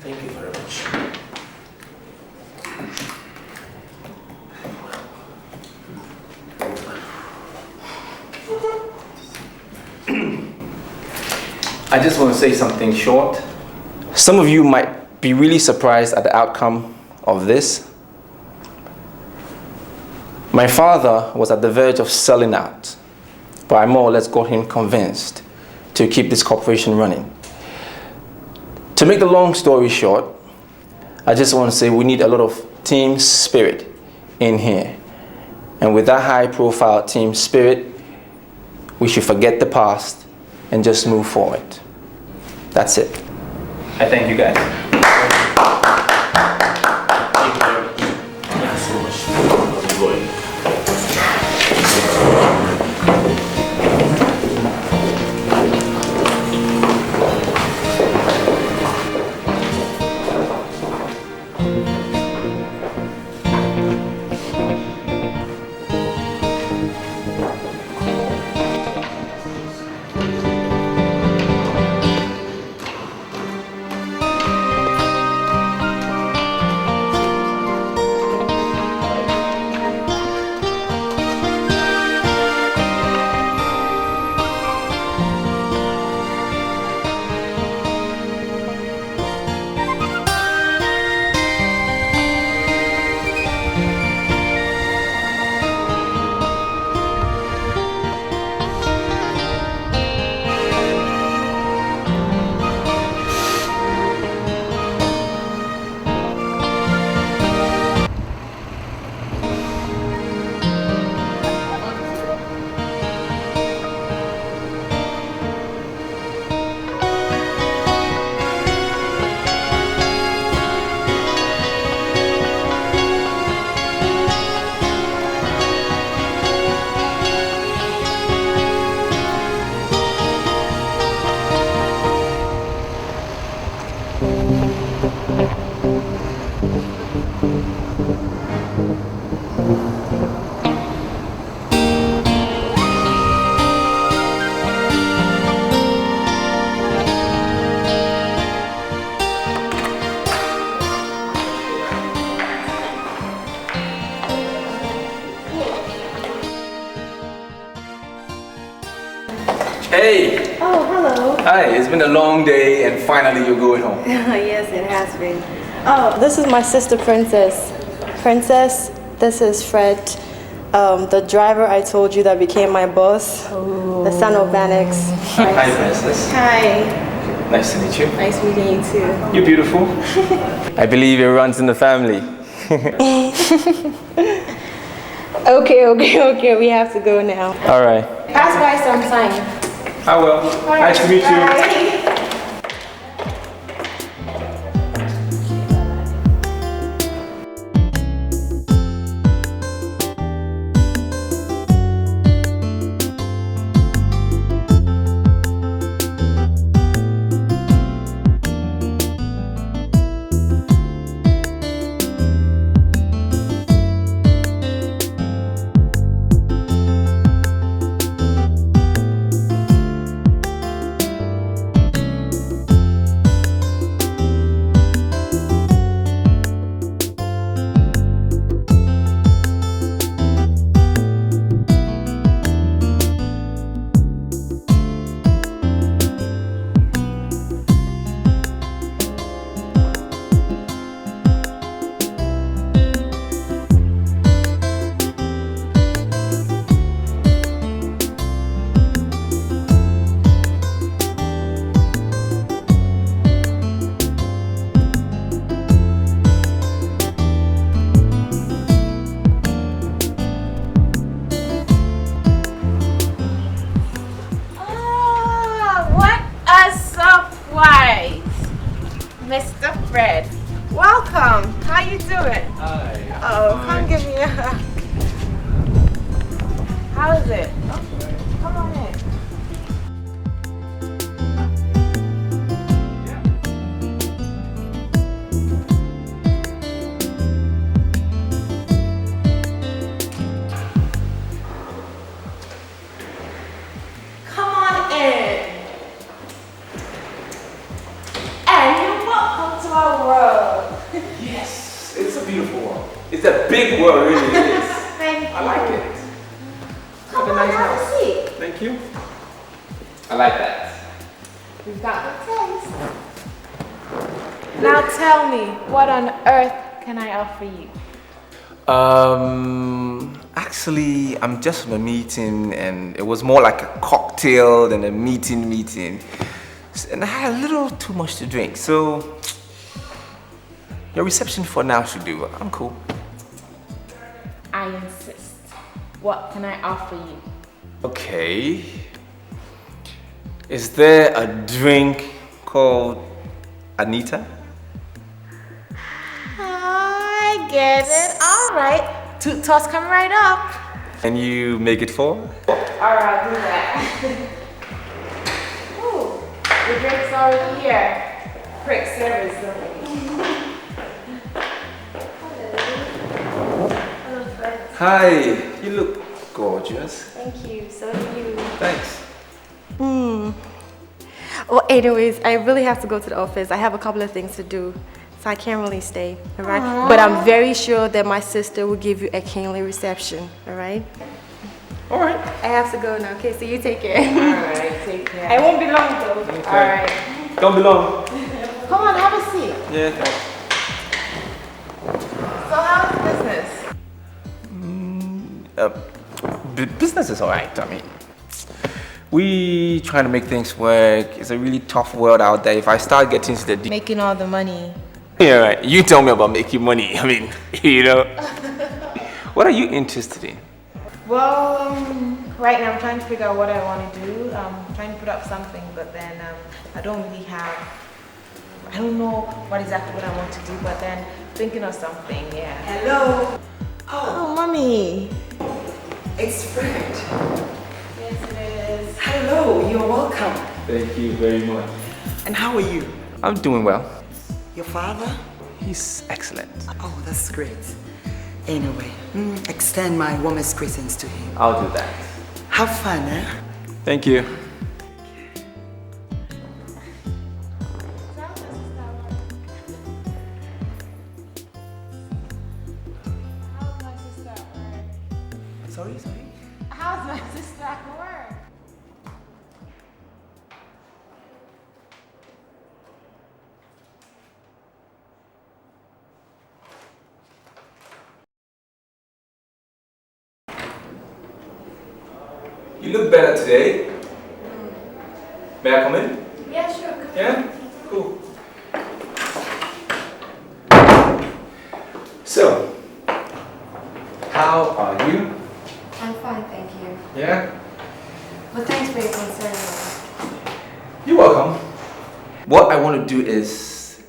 Thank you very much. I just want to say something short. Some of you might be really surprised at the outcome of this. My father was at the verge of selling out, but I more or less got him convinced to keep this corporation running. To make the long story short, I just want to say we need a lot of team spirit in here. And with that high profile team spirit, we should forget the past and just move forward. That's it. I thank you guys. Thank you so much. Hey! Oh, hello. Hi, it's been a long day and finally you're going home. Yes, it has been. Oh, this is my sister Princess. Princess, this is Fred, the driver I told you that became my boss, the son of Banex. Hi, Princess. Hi. Nice to meet you. Nice meeting you too. You're beautiful. I believe it runs in the family. Okay, we have to go now. All right. Pass by sometime. I will. Nice to meet you. Oh, come give me a hug. How is it? Come on in. Come on in. And you're welcome to our world. Yes, it's a beautiful world. It's a big world, really it is. Thank you. I like it. Come on, have a seat. Thank you. I like that. We've got the taste. Now tell me, what on earth can I offer you? Actually, I'm just from a meeting and it was more like a cocktail than a meeting. And I had a little too much to drink, so your reception for now should do. I'm cool. I insist. What can I offer you? Okay. Is there a drink called Anita? I get it. All right. Toot toss coming right up. Can you make it 4? All right, I'll do that. Ooh, the drink's already here. Quick service. Hello, friends. Hi, you look gorgeous. Thank you. So do you. Thanks. Well, anyways, I really have to go to the office. I have a couple of things to do, so I can't really stay, all right? Aww. But I'm very sure that my sister will give you a kingly reception, all right? All right. I have to go now, okay? So you take care. All right, take care. I won't be long, though. Okay. All right. Don't be long. Come on, have a seat. Yeah, thanks. So how's business? Business is all right. I mean, we trying to make things work. It's a really tough world out there. If I start getting to the Making all the money. yeah, right. You tell me about making money. I mean, you know. What are you interested in? Well, right now I'm trying to figure out what I want to do. I'm trying to put up something, but then I don't know what exactly what I want to do, but then thinking of something, yeah. Hello. Oh, mommy. It's Fred. Yes, it is. Hello, you're welcome. Thank you very much. And how are you? I'm doing well. Your father? He's excellent. Oh, that's great. Anyway, extend my warmest greetings to him. I'll do that. Have fun, eh? Thank you. Sorry? How's my sister at work? You look better today. May I come in? Yeah, sure. Yeah? Cool. So, how are you? I'm fine, thank you. Yeah? But thanks for your concern. You're welcome. What I want to do is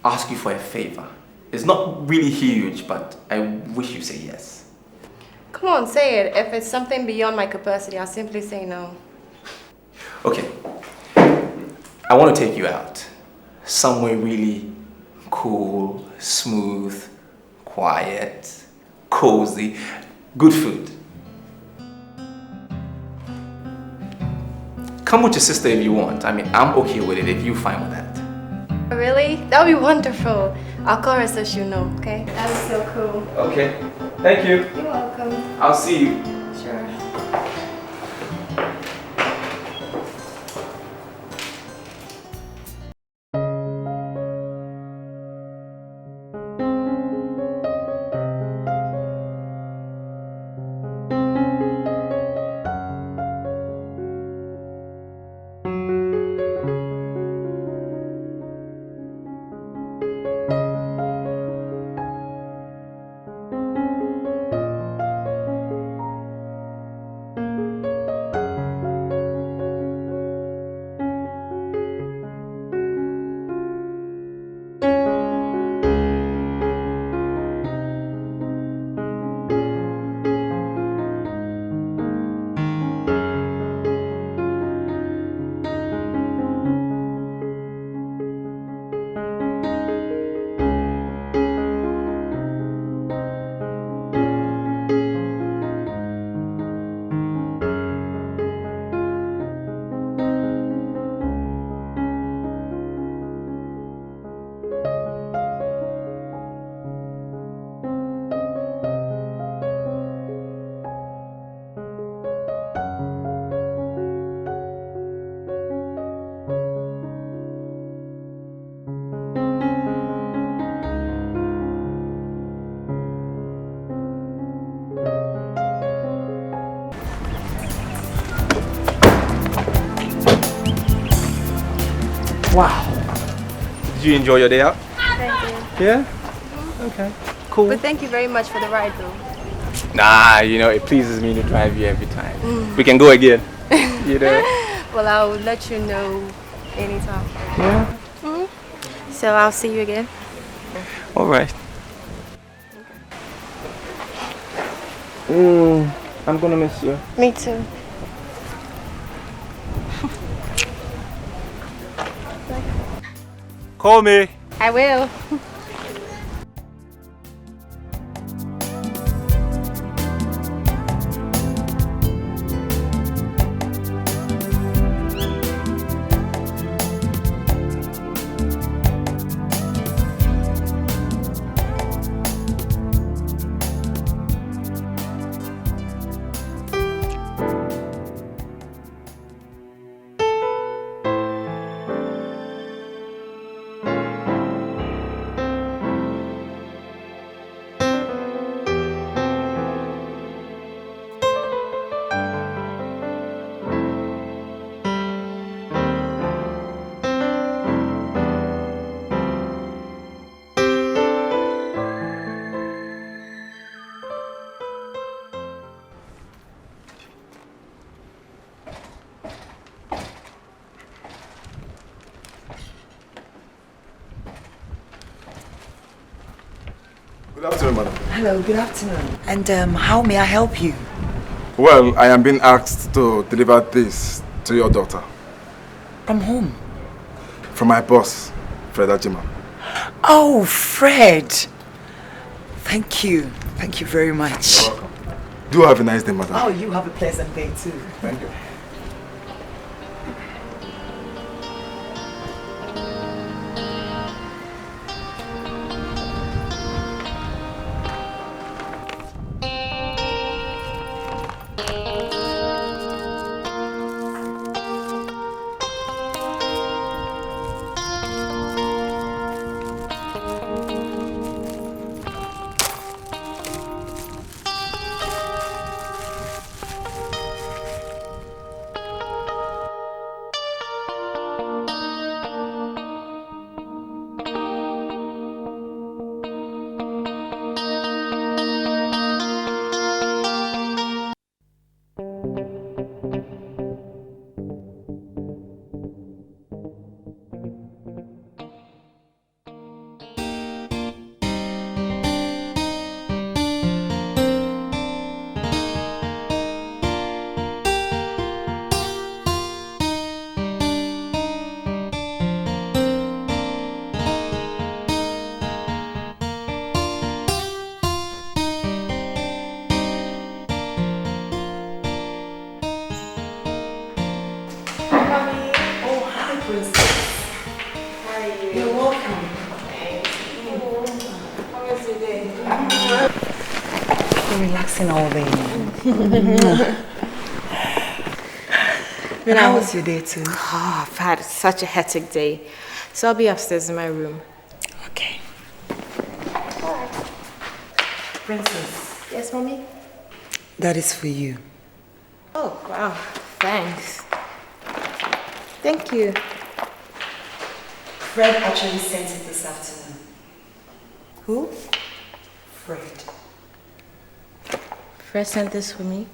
ask you for a favor. It's not really huge, but I wish you say yes. Come on, say it. If it's something beyond my capacity, I'll simply say no. Okay. I want to take you out. Somewhere really cool, smooth, quiet, cozy, good food. Come with your sister if you want. I mean, I'm okay with it if you're fine with that. Really? That would be wonderful. I'll call her so she'll know, okay? That is so cool. Okay. Thank you. You're welcome. I'll see you. Sure. Wow. Did you enjoy your day out? Thank you. Yeah? Okay. Cool. But thank you very much for the ride though. Nah, you know, it pleases me to drive you every time. We can go again. You know? Well, I'll let you know anytime. Yeah. So I'll see you again. Alright. I'm gonna miss you. Me too. Call me. I will. Good afternoon, madam. Hello, good afternoon. And how may I help you? Well, I am being asked to deliver this to your daughter. From whom? From my boss, Fred Ajima. Oh, Fred. Thank you. Thank you very much. You're welcome. Do have a nice day, madam. Oh, you have a pleasant day too. Thank you. Relaxing all day. And how was your day too? Oh, I've had such a hectic day. So I'll be upstairs in my room. Okay. Princess. Yes, mommy? That is for you. Oh, wow. Thanks. Thank you. Fred actually sent it this afternoon. Who? Fred. Fred sent this for me.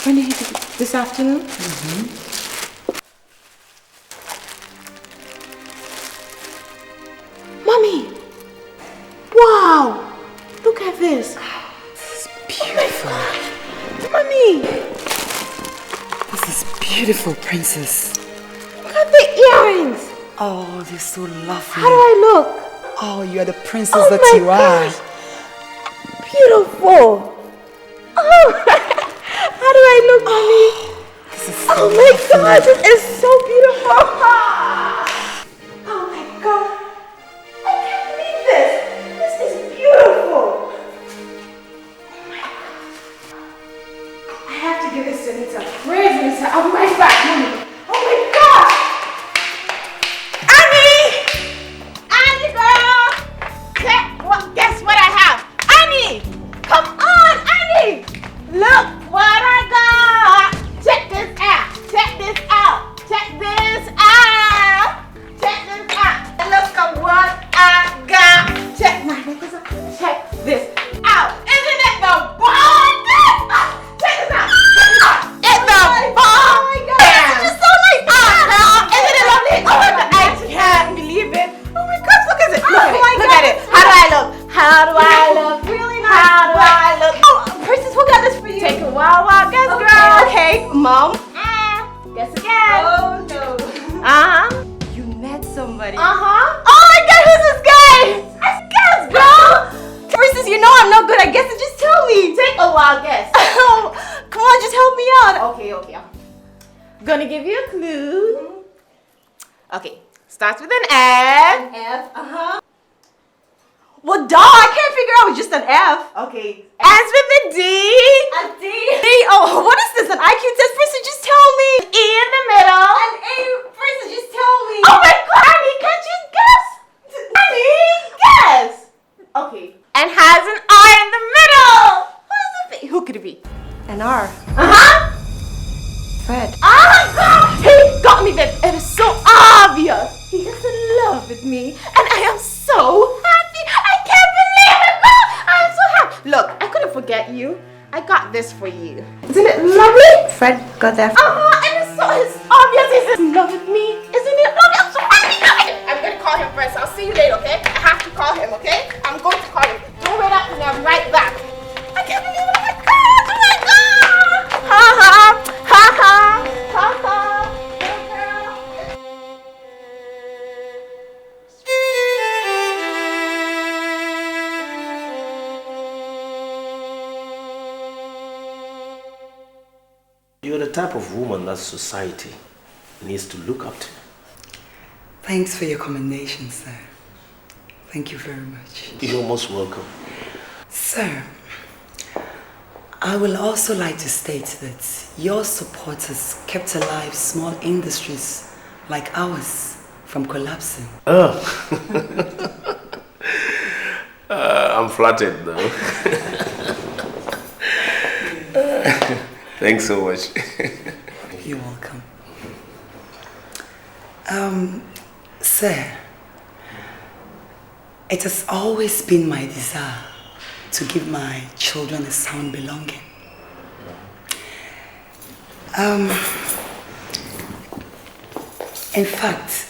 When did he do it? This afternoon? Mommy! Wow! Look at this. This is beautiful. Mommy! This is beautiful, Princess. Look at the earrings! Oh, they're so lovely. How do I look? Oh, you are the princess that you are. Beautiful! Oh! How do I look, Mommy? This is so Oh my lovely. God, this is so beautiful! Oh my God! I can't believe this! This is beautiful! Oh my God! I have to give this to Anita. Where is Anita? I'll be right back, Mommy. Oh my God! Annie! Annie girl! Guess what Okay, Mom. Guess again. Oh no. You met somebody. Oh my God, who's this guy? Guess, girl. Princess, you know I'm not good at guessing. Just tell me. Take a wild guess. Come on, just help me out. Okay. Gonna give you a clue. Okay, starts with an F. An F. Well, duh, I can't figure out with just an F. Okay. Ends with a D. A D. Oh, what is this? An IQ test? Princess, just tell me. An E in the middle. An A. Princess, just tell me. Oh my God, Annie, can't you guess? Annie, guess. Okay. And has an R in the middle. Who could it be? An R. Fred. He got me there. It is so obvious. He is in love with me, and I am so happy. I can't believe it, girl. I am so happy. Look, I couldn't forget you. I got this for you. Isn't it lovely? Fred got that. And it's obvious he's in love with me. Isn't it lovely? I'm so happy. I'm gonna call him first. I'll see you later, okay? I have to call him, okay? I'm going to call him. Don't wait up, and I'm right back. I can't believe it. Oh my God! Oh my God! Ha ha! Ha ha! Ha ha! You're the type of woman that society needs to look up to. Thanks for your commendation, sir. Thank you very much. You're most welcome. Sir, I will also like to state that your support has kept alive small industries like ours from collapsing. I'm flattered though. Thanks so much. You're welcome. Sir, it has always been my desire to give my children a sound belonging. In fact,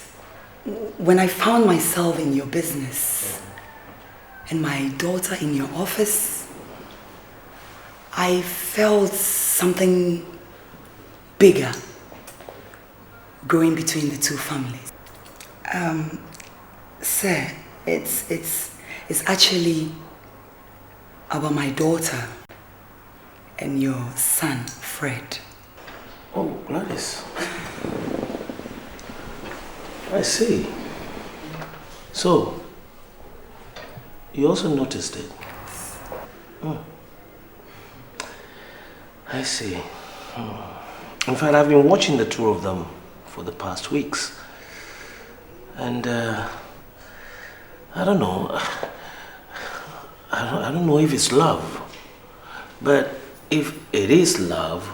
when I found myself in your business and my daughter in your office, I felt something bigger growing between the two families. Sir, it's actually about my daughter and your son, Fred. Oh, Gladys. I see. So, you also noticed it? I see. In fact, I've been watching the two of them for the past weeks. And I don't know. I don't know if it's love. But if it is love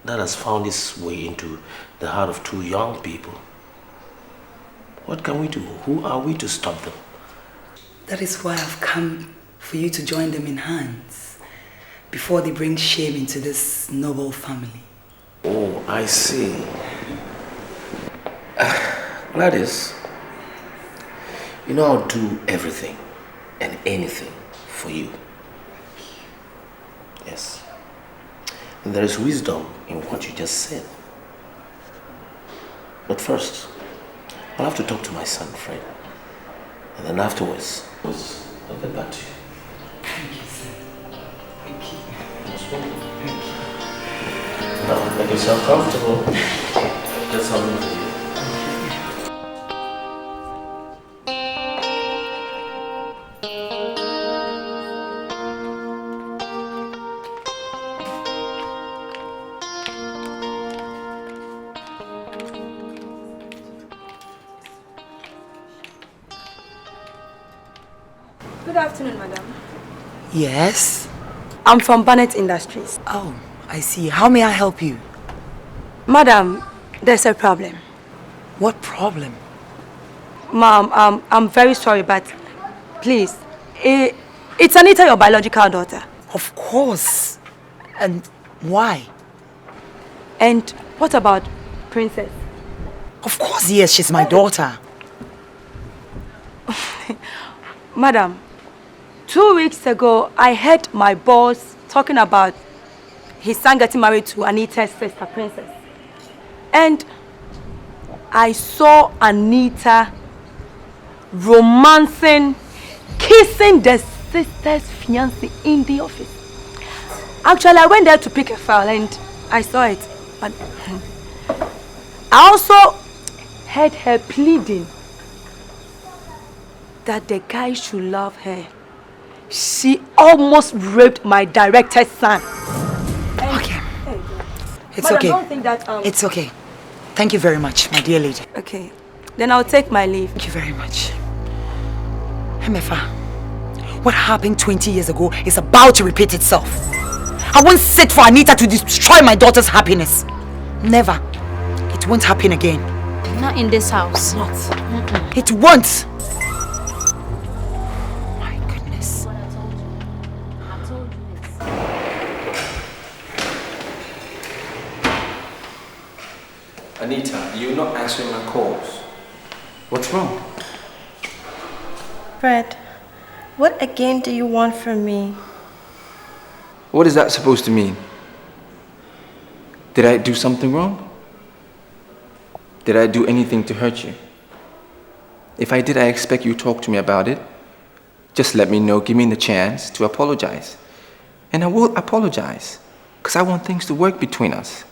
that has found its way into the heart of two young people, what can we do? Who are we to stop them? That is why I've come for you to join them in hands before they bring shame into this noble family. Oh, I see. Gladys, you know I'll do everything and anything for you. Yes. And there is wisdom in what you just said. But first, I'll have to talk to my son, Fred. And then afterwards, I'll get back to you. Thank you, sir. Thank you. Most welcome. Thank you. Now, make yourself comfortable. Get something for you. Good afternoon, madam. Yes? I'm from Barnett Industries. Oh, I see. How may I help you? Madam, there's a problem. What problem? Ma'am, I'm very sorry, but please, it's Anita, your biological daughter. Of course. And why? And what about Princess? Of course, yes, she's my daughter. Madam, 2 weeks ago, I heard my boss talking about his son getting married to Anita's sister, Princess. And I saw Anita romancing, kissing the sister's fiancé in the office. Actually, I went there to pick a file and I saw it. But I also heard her pleading that the guy should love her. She almost raped my director's son. Okay. It's but okay. I don't think that, It's okay. Thank you very much, my dear lady. Okay. Then I'll take my leave. Thank you very much. Emefa, what happened 20 years ago is about to repeat itself. I won't sit for Anita to destroy my daughter's happiness. Never. It won't happen again. Not in this house. Not. It won't. My goodness. Anita, you're not answering my calls. What's wrong? Fred, what again do you want from me? What is that supposed to mean? Did I do something wrong? Did I do anything to hurt you? If I did, I expect you to talk to me about it. Just let me know, give me the chance to apologize. And I will apologize, because I want things to work between us.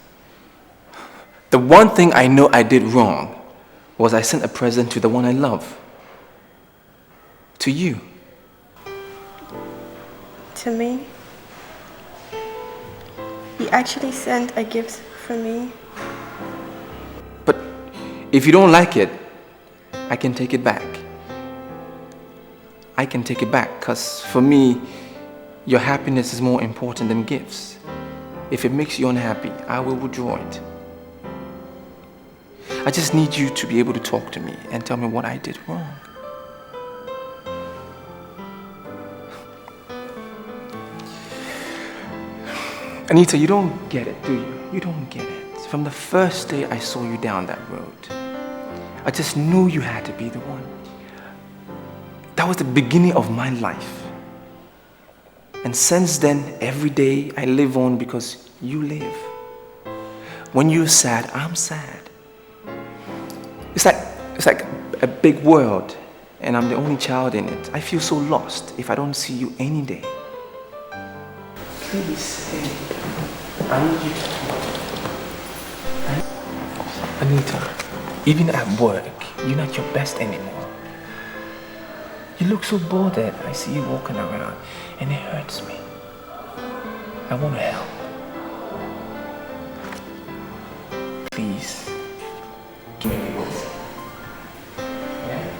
The one thing I know I did wrong was I sent a present to the one I love. To you. To me? You actually sent a gift for me? But if you don't like it, I can take it back. I can take it back, because for me, your happiness is more important than gifts. If it makes you unhappy, I will withdraw it. I just need you to be able to talk to me and tell me what I did wrong. Anita, you don't get it, do you? You don't get it. From the first day I saw you down that road, I just knew you had to be the one. That was the beginning of my life. And since then, every day I live on because you live. When you're sad, I'm sad. It's like a big world, and I'm the only child in it. I feel so lost if I don't see you any day. Please stay. I need you to talk. Anita, even at work, you're not your best anymore. You look so bothered. I see you walking around, and it hurts me. I want to help. Please, give me this. Yeah?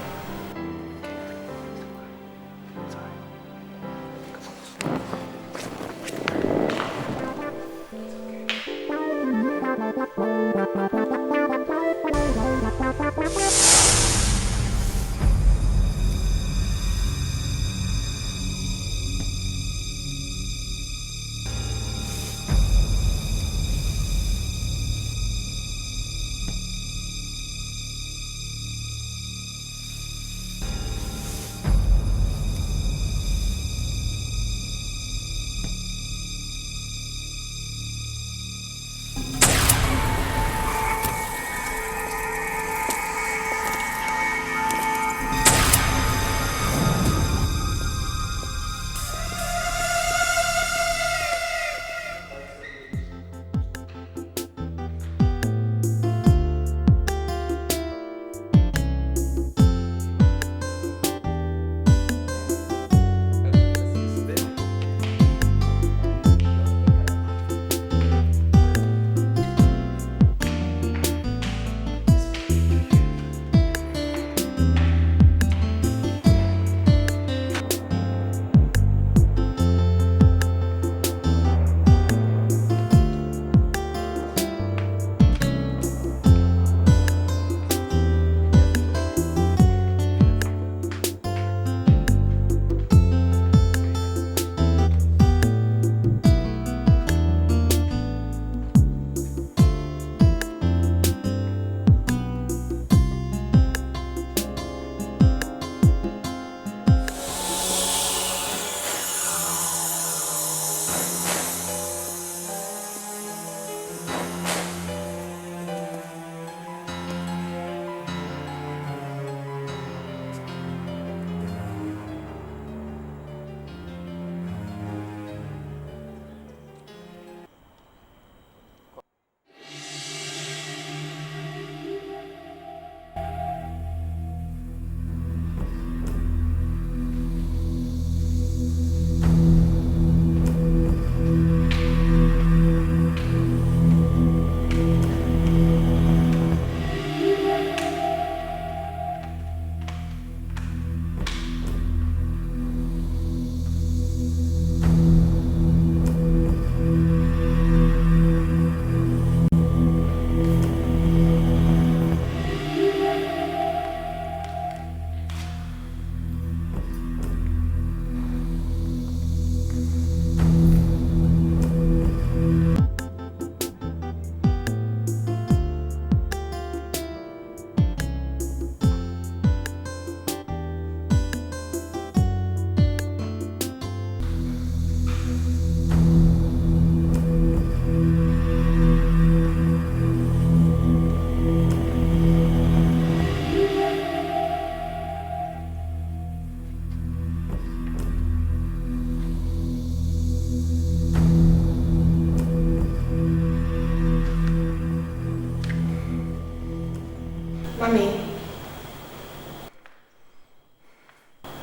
Mommy.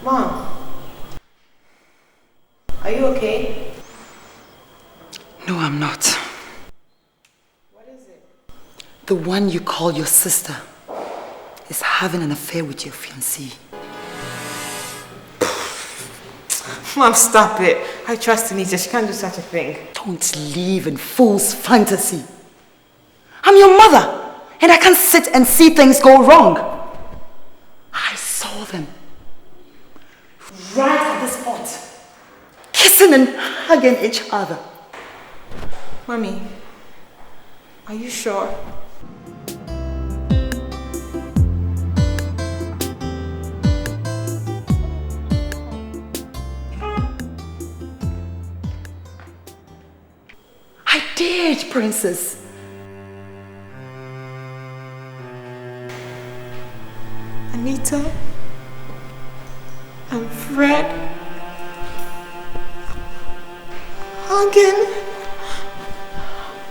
Mom. Are you okay? No, I'm not. What is it? The one you call your sister is having an affair with your fiancé. Mom, stop it. I trust Anita. She can't do such a thing. Don't live in fool's fantasy. I'm your mother, and I can't sit and see things go wrong. I saw them right at the spot, kissing and hugging each other. Mommy, are you sure? I did, Princess. Anita and Fred hugging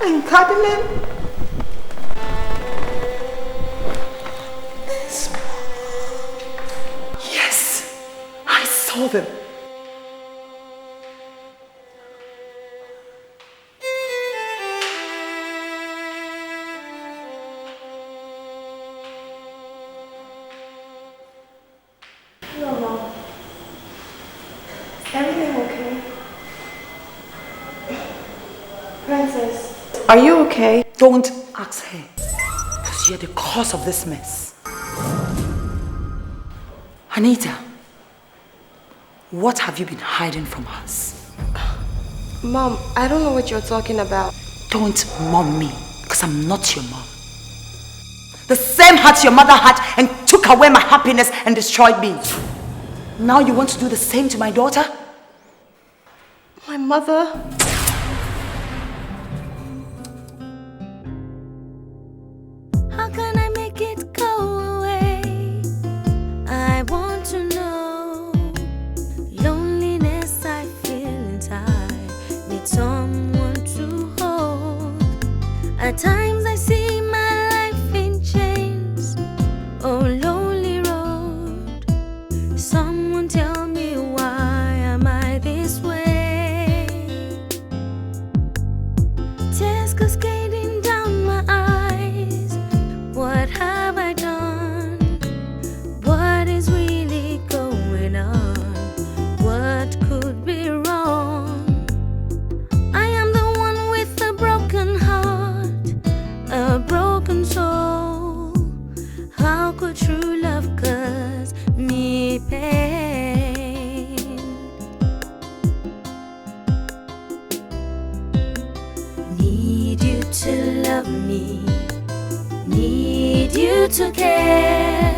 and cuddling. Yes, I saw them. Hello, Mom. Is everything okay? Princess, are you okay? Don't ask her, because you're the cause of this mess. Anita, what have you been hiding from us? Mom, I don't know what you're talking about. Don't mom me, because I'm not your mom. The same heart your mother had and took away my happiness and destroyed me. Now you want to do the same to my daughter? My mother? How can I make it go away? I want to know. Loneliness I feel inside. Need someone to hold. At times I see my life in chains. Oh, lonely road. Someone tell me, why am I this way? Tears cascading down my eyes. What have I done? What is really going on? What could be wrong? I am the one with a broken heart, a broken soul. How could true love cause me pain? Need you to love me, need you to care.